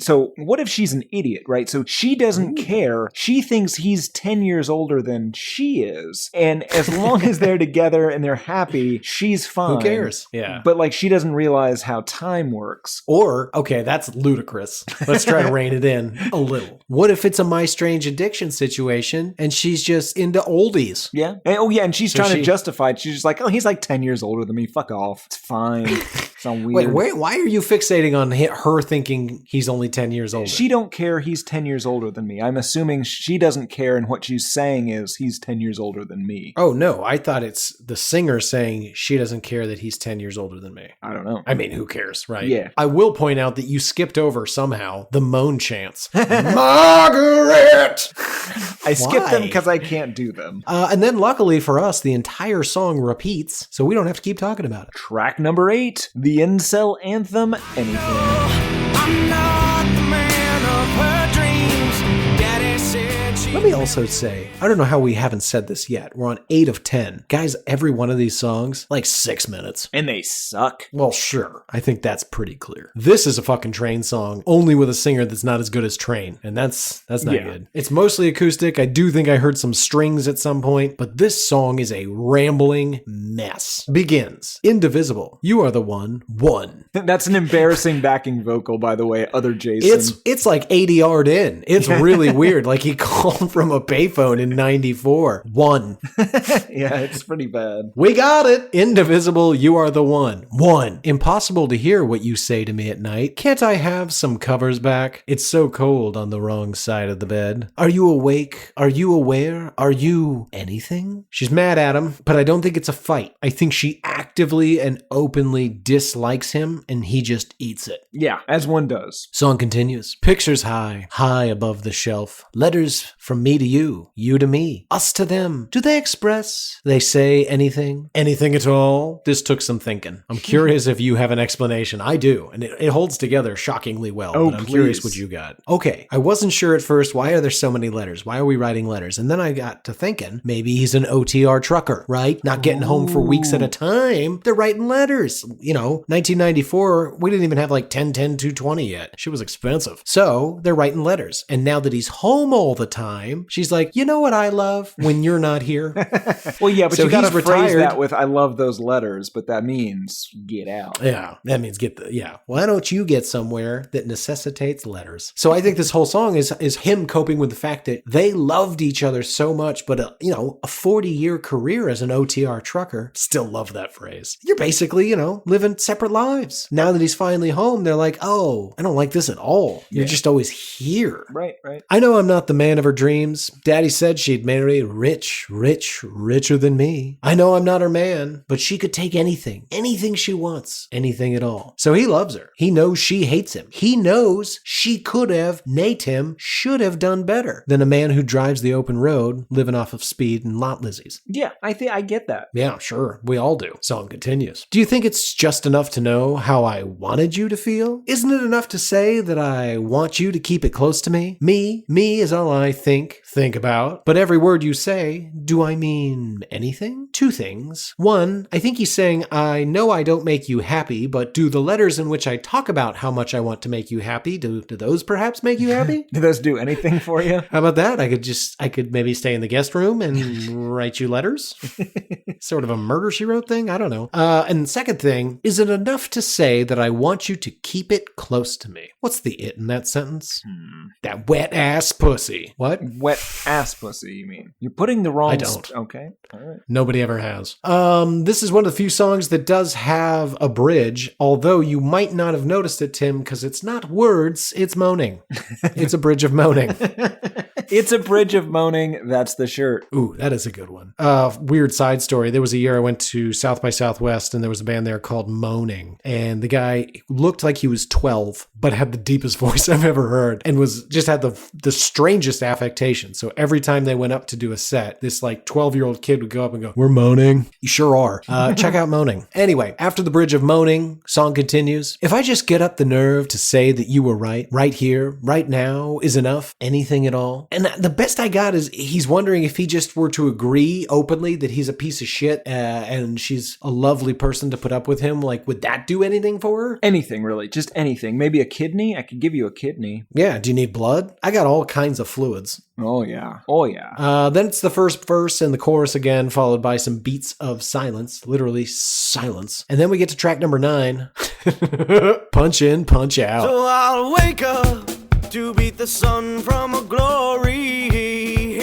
so what if she's an idiot, right? So she doesn't care. She thinks he's 10 years older than she is. And as long as they're together and they're happy, she's fine. Who cares? Yeah. But like, she doesn't realize how time works. Or, okay, that's ludicrous. Let's try to rein it in a little. What if it's a My Strange Addiction situation and she's just into oldies? Yeah. And she's trying to justify it. She's just like, oh, he's like 10 years older than me. Fuck off. It's fine. It's not weird. Wait, why are you fixating on her thinking he's only 10 years older? She don't care he's 10 years older than me. I'm assuming she doesn't care, and what she's saying is he's 10 years older than me. Oh, no. I thought it's the singer saying she doesn't care that he's 10 years older than me. I don't know. I mean, who cares, right? Yeah. I will point out that you skipped over somehow the moan chants. Margaret! I skipped them because I can't do them. And then luckily for us, the entire song repeats, so we don't have to keep talking about it. Track number 8, the incel anthem, Anything. I'm not the man of her dreams. Daddy said she... Let me also say, I don't know how we haven't said this yet. We're on 8 of 10. Guys, every one of these songs, like 6 minutes. And they suck. Well, sure. I think that's pretty clear. This is a fucking Train song, only with a singer that's not as good as Train. And that's not good. It's mostly acoustic. I do think I heard some strings at some point, but this song is a rambling mess. Begins. Indivisible. You are the one. That's an embarrassing backing vocal, by the way, other Jason. It's like 80 yard in. It's really weird. Like he called from a payphone in 94. One. Yeah, it's pretty bad. We got it. Indivisible, you are the one. Impossible to hear what you say to me at night. Can't I have some covers back? It's so cold on the wrong side of the bed. Are you awake? Are you aware? Are you anything? She's mad at him, but I don't think it's a fight. I think she actively and openly dislikes him, and he just eats it. Yeah, as one does. Song continues. Pictures high, high above the shelf. Letters from me to you, you to me, us to them. Do they express? They say anything? Anything at all? This took some thinking. I'm curious if you have an explanation. I do, and it holds together shockingly well, but I'm curious what you got. Okay, I wasn't sure at first, why are there so many letters? Why are we writing letters? And then I got to thinking, maybe he's an OTR trucker, right? Not getting home for weeks at a time. They're writing letters. 1994, we didn't even have like 1010 220 yet. She was expensive. So they're writing letters. And now that he's home all the time, she's like, you know what I love? When you're not here. Well, yeah, but so you gotta phrase that with, I love those letters, but that means get out. Yeah, that means why don't you get somewhere that necessitates letters? So I think this whole song is him coping with the fact that they loved each other so much, but a 40-year career as an OTR trucker, still love that phrase. You're basically, living separate lives. Now that he's finally home, they're like, oh, I don't like this at all. You're just always here. Right. I know I'm not the man of her dreams. dreams. Daddy said she'd marry rich, richer than me. I know I'm not her man, but she could take anything she wants, anything at all. So he loves her. He knows she hates him. He knows she could have, should have done better than a man who drives the open road, living off of speed and lot lizzies. Yeah, I think I get that. Yeah, sure. We all do. Song continues. Do you think it's just enough to know how I wanted you to feel? Isn't it enough to say that I want you to keep it close to me? Me is all I think about. But every word you say, do I mean anything? Two things. One, I think he's saying, I know I don't make you happy, but do the letters in which I talk about how much I want to make you happy, do those perhaps make you happy? Do those do anything for you? How about that? I could maybe stay in the guest room and write you letters. Sort of a murder she wrote thing? I don't know. And second thing, is it enough to say that I want you to keep it close to me? What's the it in that sentence? That wet ass pussy. What? Wet ass pussy, you mean? You're putting the wrong... I don't. Okay. All right. Nobody ever has. This is one of the few songs that does have a bridge, although you might not have noticed it, Tim, because it's not words, it's moaning. It's a bridge of moaning. It's a bridge of moaning. That's the shirt. Ooh, that is a good one. Weird side story. There was a year I went to South by Southwest and there was a band there called Moaning. And the guy looked like he was 12, but had the deepest voice I've ever heard and had the strangest affectation. So every time they went up to do a set, this like 12-year-old kid would go up and go, "We're moaning." You sure are. Check out Moaning. Anyway, after the bridge of moaning, song continues. If I just get up the nerve to say that you were right here, right now is enough, anything at all. And the best I got is he's wondering if he just were to agree openly that he's a piece of shit and she's a lovely person to put up with him, like, would that do anything for her? Anything, really. Just anything. Maybe a kidney? I could give you a kidney. Yeah. Do you need blood? I got all kinds of fluids. Oh, yeah. Oh, yeah. Then it's the first verse and the chorus again, followed by some beats of silence, literally silence. And then we get to track number 9. Punch in, punch out. So I'll wake up to beat the sun from a glory.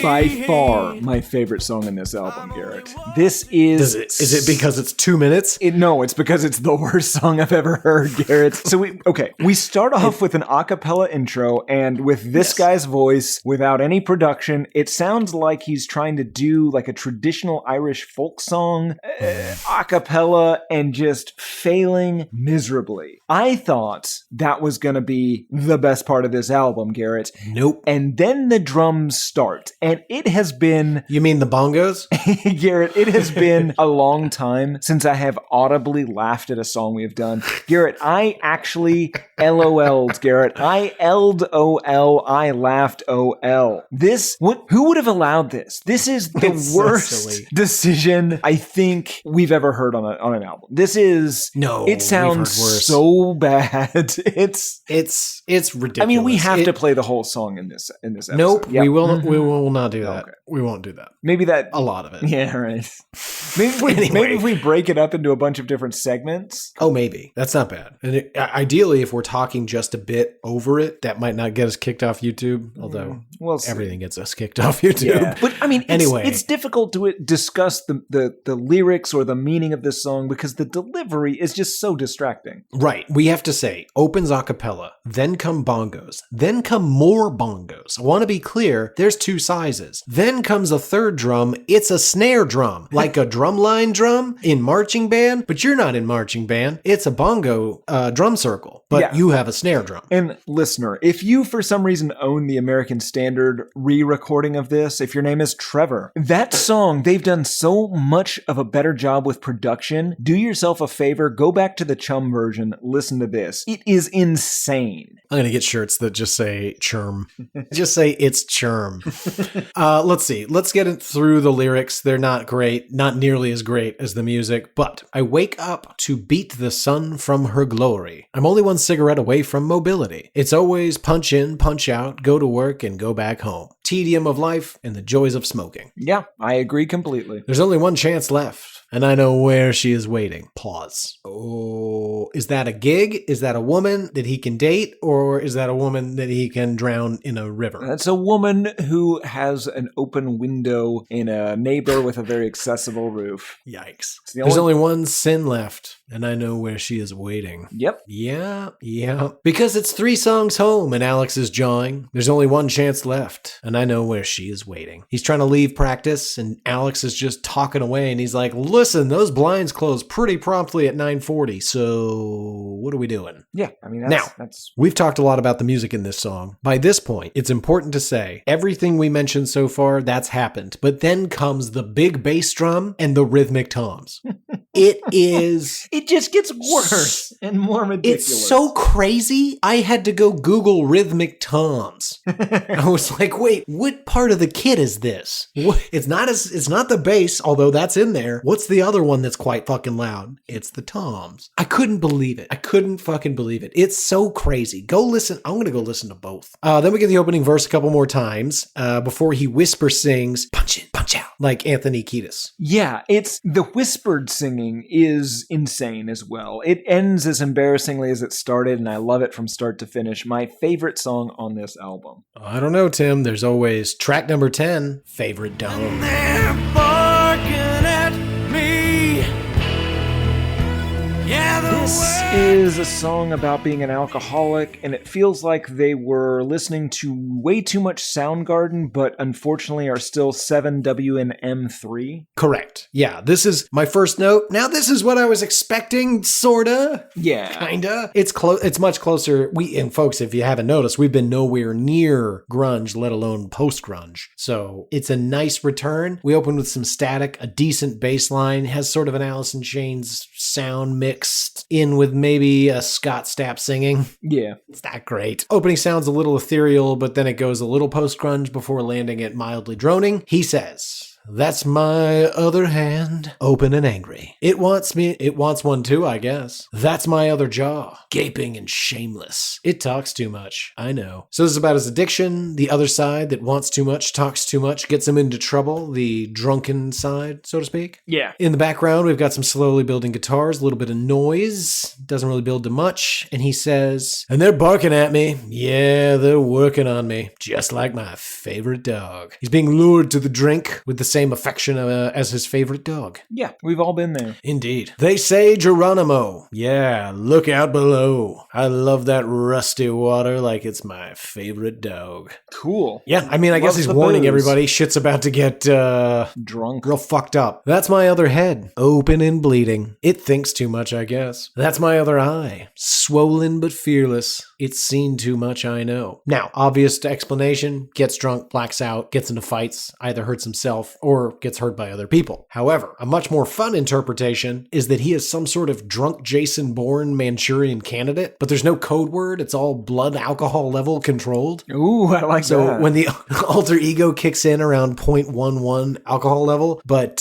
By far my favorite song in this album, Garrett. This is... Is it because it's 2 minutes? No, it's because it's the worst song I've ever heard, Garrett. So we start off with an a cappella intro, and with this guy's voice, without any production, it sounds like he's trying to do like a traditional Irish folk song, a cappella, and just failing miserably. I thought that was going to be the best part of this album, Garrett. Nope. And then the drums start, and it has been... You mean the bongos? Garrett, it has been a long time since I have audibly laughed at a song we have done. Garrett, I actually LOL'd, Garrett. I L'd-O-L, I laughed O-L. Who would have allowed this? This is the worst decision I think we've ever heard on an album. It sounds so bad. It's ridiculous. I mean, we have to play the whole song in this episode. Nope, yep. We will not do that. Okay. We won't do that. Maybe a lot of it. Yeah, right. Maybe if we break it up into a bunch of different segments. Oh, maybe. That's not bad. And ideally, if we're talking just a bit over it, that might not get us kicked off YouTube, although everything gets us kicked off YouTube. Yeah. But I mean, it's difficult to discuss the lyrics or the meaning of this song because the delivery is just so distracting. Right. We have to say, opens a cappella, then come bongos, then come more bongos. I want to be clear, there's 2 sizes. Then comes a third drum. It's a snare drum, like a drumline drum in marching band, but you're not in marching band. It's a bongo drum circle, but you have a snare drum. And listener, if you for some reason own the American Standard re-recording of this, if your name is Trevor, that song, they've done so much of a better job with production. Do yourself a favor, go back to the Chum version, listen to this. It is insane. I'm going to get shirts that just say Churn. Just say it's Churn. Let's see. Let's get it through the lyrics. They're not great, not nearly as great as the music, but I wake up to beat the sun from her glory. I'm only one cigarette away from mobility. It's always punch in, punch out, go to work and go back home. Tedium of life and the joys of smoking. Yeah, I agree completely. There's only one chance left. And I know where she is waiting. Pause. Oh, is that a gig? Is that a woman that he can date? Or is that a woman that he can drown in a river? That's a woman who has an open window in a neighbor with a very accessible roof. Yikes. the There's only- only one sin left, and I know where she is waiting. Yep. Yeah. Because it's 3 songs home and Alex is jawing. There's only one chance left, and I know where she is waiting. He's trying to leave practice, and Alex is just talking away, and he's like, listen, those blinds close pretty promptly at 9:40, so what are we doing? Yeah, I mean, Now, that's We've talked a lot about the music in this song. By this point, it's important to say everything we mentioned so far, that's happened. But then comes the big bass drum and the rhythmic toms. It is... It just gets worse and more ridiculous. It's so crazy. I had to go Google rhythmic toms. I was like, wait, what part of the kit is this? It's not the bass, although that's in there. What's the other one that's quite fucking loud? It's the toms. I couldn't believe it. I couldn't fucking believe it. It's so crazy. Go listen. I'm going to go listen to both. Then we get the opening verse a couple more times before he whisper sings, punch in, punch out, like Anthony Kiedis. Yeah, it's the whispered singing is insane as well. It ends as embarrassingly as it started, and I love it from start to finish. My favorite song on this album. I don't know, Tim. There's always track number 10, favorite dog. They're barking at me. Yeah, the This is a song about being an alcoholic, and it feels like they were listening to way too much Soundgarden, but unfortunately are still 7WNM3. Correct. Yeah, this is my first note. Now, this is what I was expecting, sorta. Yeah. Kinda. It's close. It's much closer. And folks, if you haven't noticed, we've been nowhere near grunge, let alone post-grunge. So it's a nice return. We open with some static, a decent bass line, has sort of an Alice in Chains sound mixed in with maybe a Scott Stapp singing. Yeah. It's not great. Opening sounds a little ethereal, but then it goes a little post-grunge before landing at mildly droning. He says, that's my other hand, open and angry. It wants one too, I guess. That's my other jaw, gaping and shameless. It talks too much, I know. So this is about his addiction, the other side that wants too much, talks too much, gets him into trouble, the drunken side, so to speak. Yeah. In the background, we've got some slowly building guitars, a little bit of noise, doesn't really build to much, and he says, and they're barking at me. Yeah, they're working on me, just like my favorite dog. He's being lured to the drink with the same affection as his favorite dog. Yeah, we've all been there. Indeed. They say Geronimo. Yeah, look out below. I love that rusty water like it's my favorite dog. Cool. Yeah, I mean, I guess Loves he's the warning booze. everybody. Shit's about to get Drunk. real fucked up. That's my other head, open and bleeding. It thinks too much, I guess. That's my other eye, swollen but fearless. It's seen too much, I know. Now, obvious explanation, gets drunk, blacks out, gets into fights, either hurts himself or gets hurt by other people. However, a much more fun interpretation is that he is some sort of drunk Jason Bourne Manchurian Candidate, but there's no code word. It's all blood alcohol level controlled. Ooh, I like So that. when the alter ego kicks in around 0.11 alcohol level, but,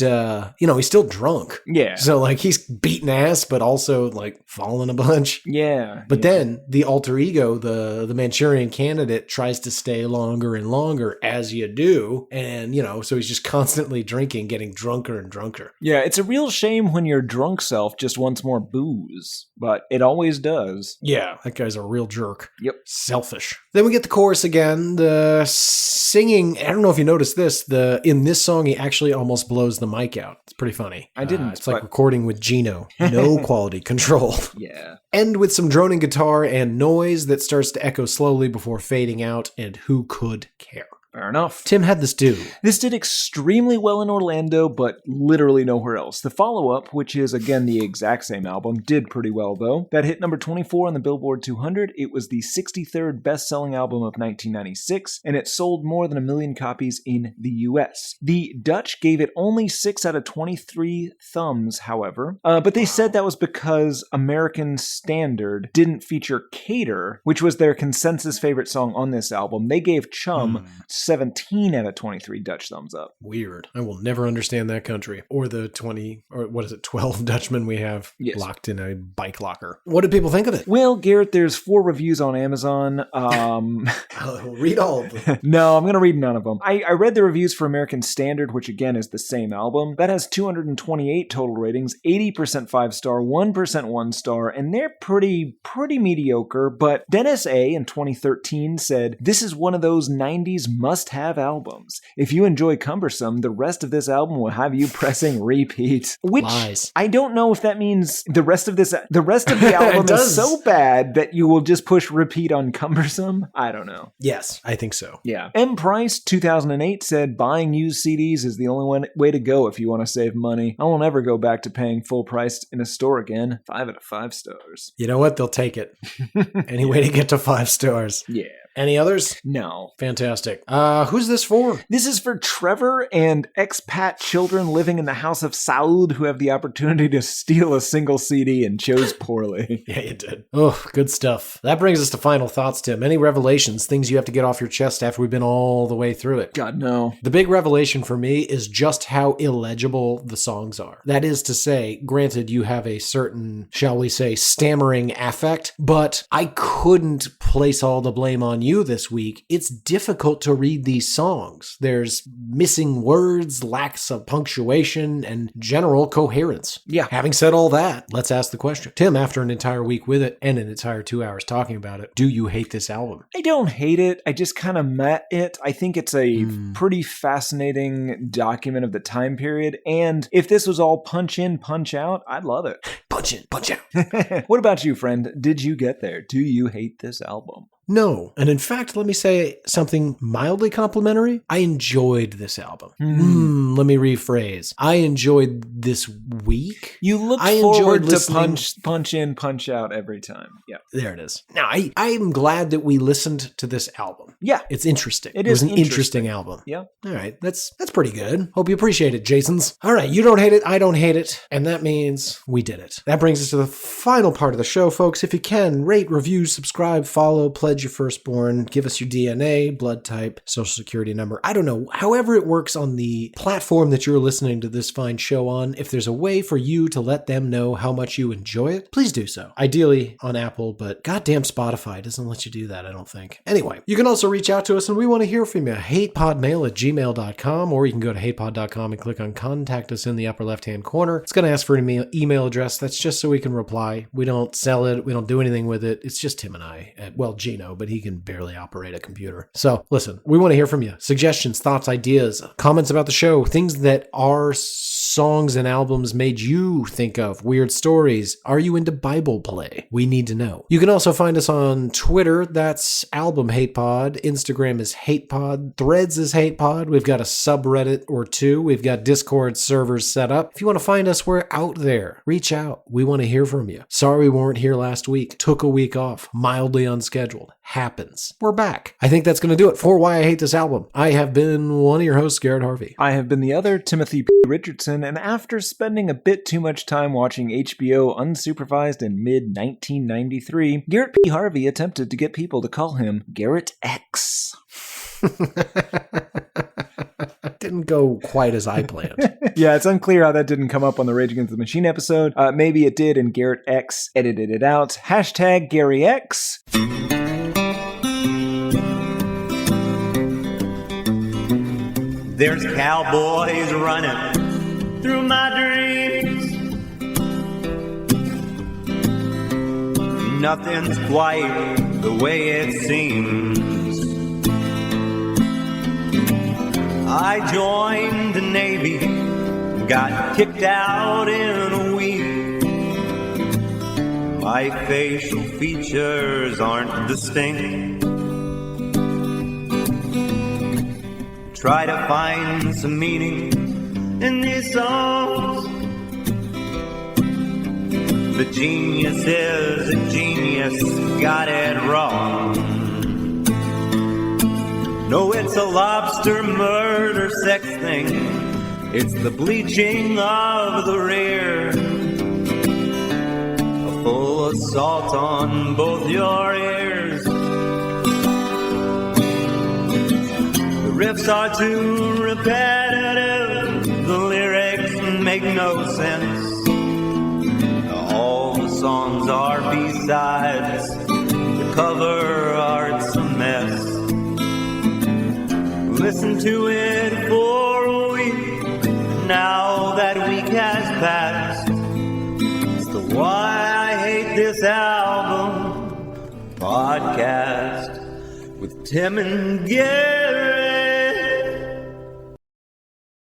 he's still drunk. Yeah. So, like, he's beating ass, but also, like, falling a bunch. Yeah. But then the alter ego, the Manchurian Candidate, tries to stay longer and longer, as you do. And, so he's just constantly drinking, getting drunker and drunker. Yeah, it's a real shame when your drunk self just wants more booze, but it always does. Yeah, that guy's a real jerk. Yep. Selfish. Then we get the chorus again. The singing, I don't know if you noticed this, in this song, he actually almost blows the mic out. It's pretty funny. I didn't, It's like but- recording with Gino. No quality control. Yeah. End with some droning guitar and noise that starts to echo slowly before fading out, and who could care? Fair enough. Tim had this do. This did extremely well in Orlando, but literally nowhere else. The follow-up, which is again the exact same album, did pretty well though. That hit number 24 on the Billboard 200. It was the 63rd best-selling album of 1996, and it sold more than 1 million copies in the US. The Dutch gave it only 6 out of 23 thumbs, however, but they said that was because American Standard didn't feature Cater, which was their consensus favorite song on this album. They gave Chum 17 out of 23 Dutch thumbs up. Weird. I will never understand that country or the 12 Dutchmen we have locked in a bike locker. What did people think of it? Well, Garrett, there's 4 reviews on Amazon. I'll read all of them. No, I'm going to read none of them. I read the reviews for American Standard, which again is the same album. That has 228 total ratings, 80% 5-star, 1% 1-star, and they're pretty mediocre. But Dennis A. in 2013 said, "This is one of those 90s must-have albums. If you enjoy Cumbersome, the rest of this album will have you pressing repeat." Which Lies. I don't know if that means the rest of the album is so bad that you will just push repeat on Cumbersome. I don't know. Yes, I think so. Yeah. M. Price, 2008, said, "Buying used CDs is the only way to go if you want to save money. I won't ever go back to paying full price in a store again." 5 out of 5 stars. You know what? They'll take it. Any way to get to 5 stars. Yeah. Any others? No. Fantastic. Who's this for? This is for Trevor and expat children living in the House of Saud who have the opportunity to steal a single CD and chose poorly. Yeah, you did. Oh, good stuff. That brings us to final thoughts, Tim. Any revelations, things you have to get off your chest after we've been all the way through it? God, no. The big revelation for me is just how illegible the songs are. That is to say, granted, you have a certain, shall we say, stammering affect, but I couldn't place all the blame on you this week. It's difficult to read these songs. There's missing words, lacks of punctuation, and general coherence. Yeah. Having said all that, let's ask the question. Tim, after an entire week with it and an entire 2 hours talking about it, do you hate this album? I don't hate it. I just kind of met it. I think it's a pretty fascinating document of the time period. And if this was all punch in, punch out, I'd love it. Punch in, punch out. What about you, friend? Did you get there? Do you hate this album? No. And in fact, let me say something mildly complimentary. I enjoyed this album. Let me rephrase. I enjoyed this week. You look I forward enjoyed to punch in, punch out every time. Yeah. There it is. Now, I am glad that we listened to this album. Yeah. It's interesting. It was is an interesting album. Yeah. All right. That's pretty good. Hope you appreciate it, Jasons. All right. You don't hate it. I don't hate it. And that means we did it. That brings us to the final part of the show, folks. If you can, rate, review, subscribe, follow, pledge your firstborn, give us your DNA, blood type, social security number. I don't know. However it works on the platform that you're listening to this fine show on, if there's a way for you to let them know how much you enjoy it, please do so. Ideally on Apple, but goddamn Spotify doesn't let you do that, I don't think. Anyway, you can also reach out to us and we want to hear from you. HatePodMail@gmail.com, or you can go to hatepod.com and click on contact us in the upper left-hand corner. It's going to ask for an email address. That's just so we can reply. We don't sell it. We don't do anything with it. It's just Tim and I. Gino, but he can barely operate a computer. So listen, we want to hear from you. Suggestions, thoughts, ideas, comments about the show, things that our songs and albums made you think of, weird stories. Are you into Bible play? We need to know. You can also find us on Twitter. That's Album HatePod. Instagram is HatePod. Threads is HatePod. We've got a subreddit or 2. We've got Discord servers set up. If you want to find us, we're out there. Reach out. We want to hear from you. Sorry we weren't here last week. Took a week off. Mildly unscheduled. Happens. We're back. I think that's going to do it for Why I Hate This Album. I have been one of your hosts, Garrett Harvey. I have been the other, Timothy P. Richardson, and after spending a bit too much time watching HBO unsupervised in mid-1993, Garrett P. Harvey attempted to get people to call him Garrett X. Didn't go quite as I planned. Yeah, it's unclear how that didn't come up on the Rage Against the Machine episode. Maybe it did, and Garrett X edited it out. Hashtag Gary X. There's cowboys running through my dreams. Nothing's quite the way it seems. I joined the Navy, got kicked out in a week. My facial features aren't distinct. Try to find some meaning in these songs. The genius is a genius, got it wrong. No, it's a lobster murder sex thing. It's the bleaching of the rear. A full assault on both your ears. The riffs are too repetitive, the lyrics make no sense. All the songs are B-sides, the cover art's a mess. Listen to it for a week, now that week has passed. It's the Why I Hate This Album podcast with Tim and Gary.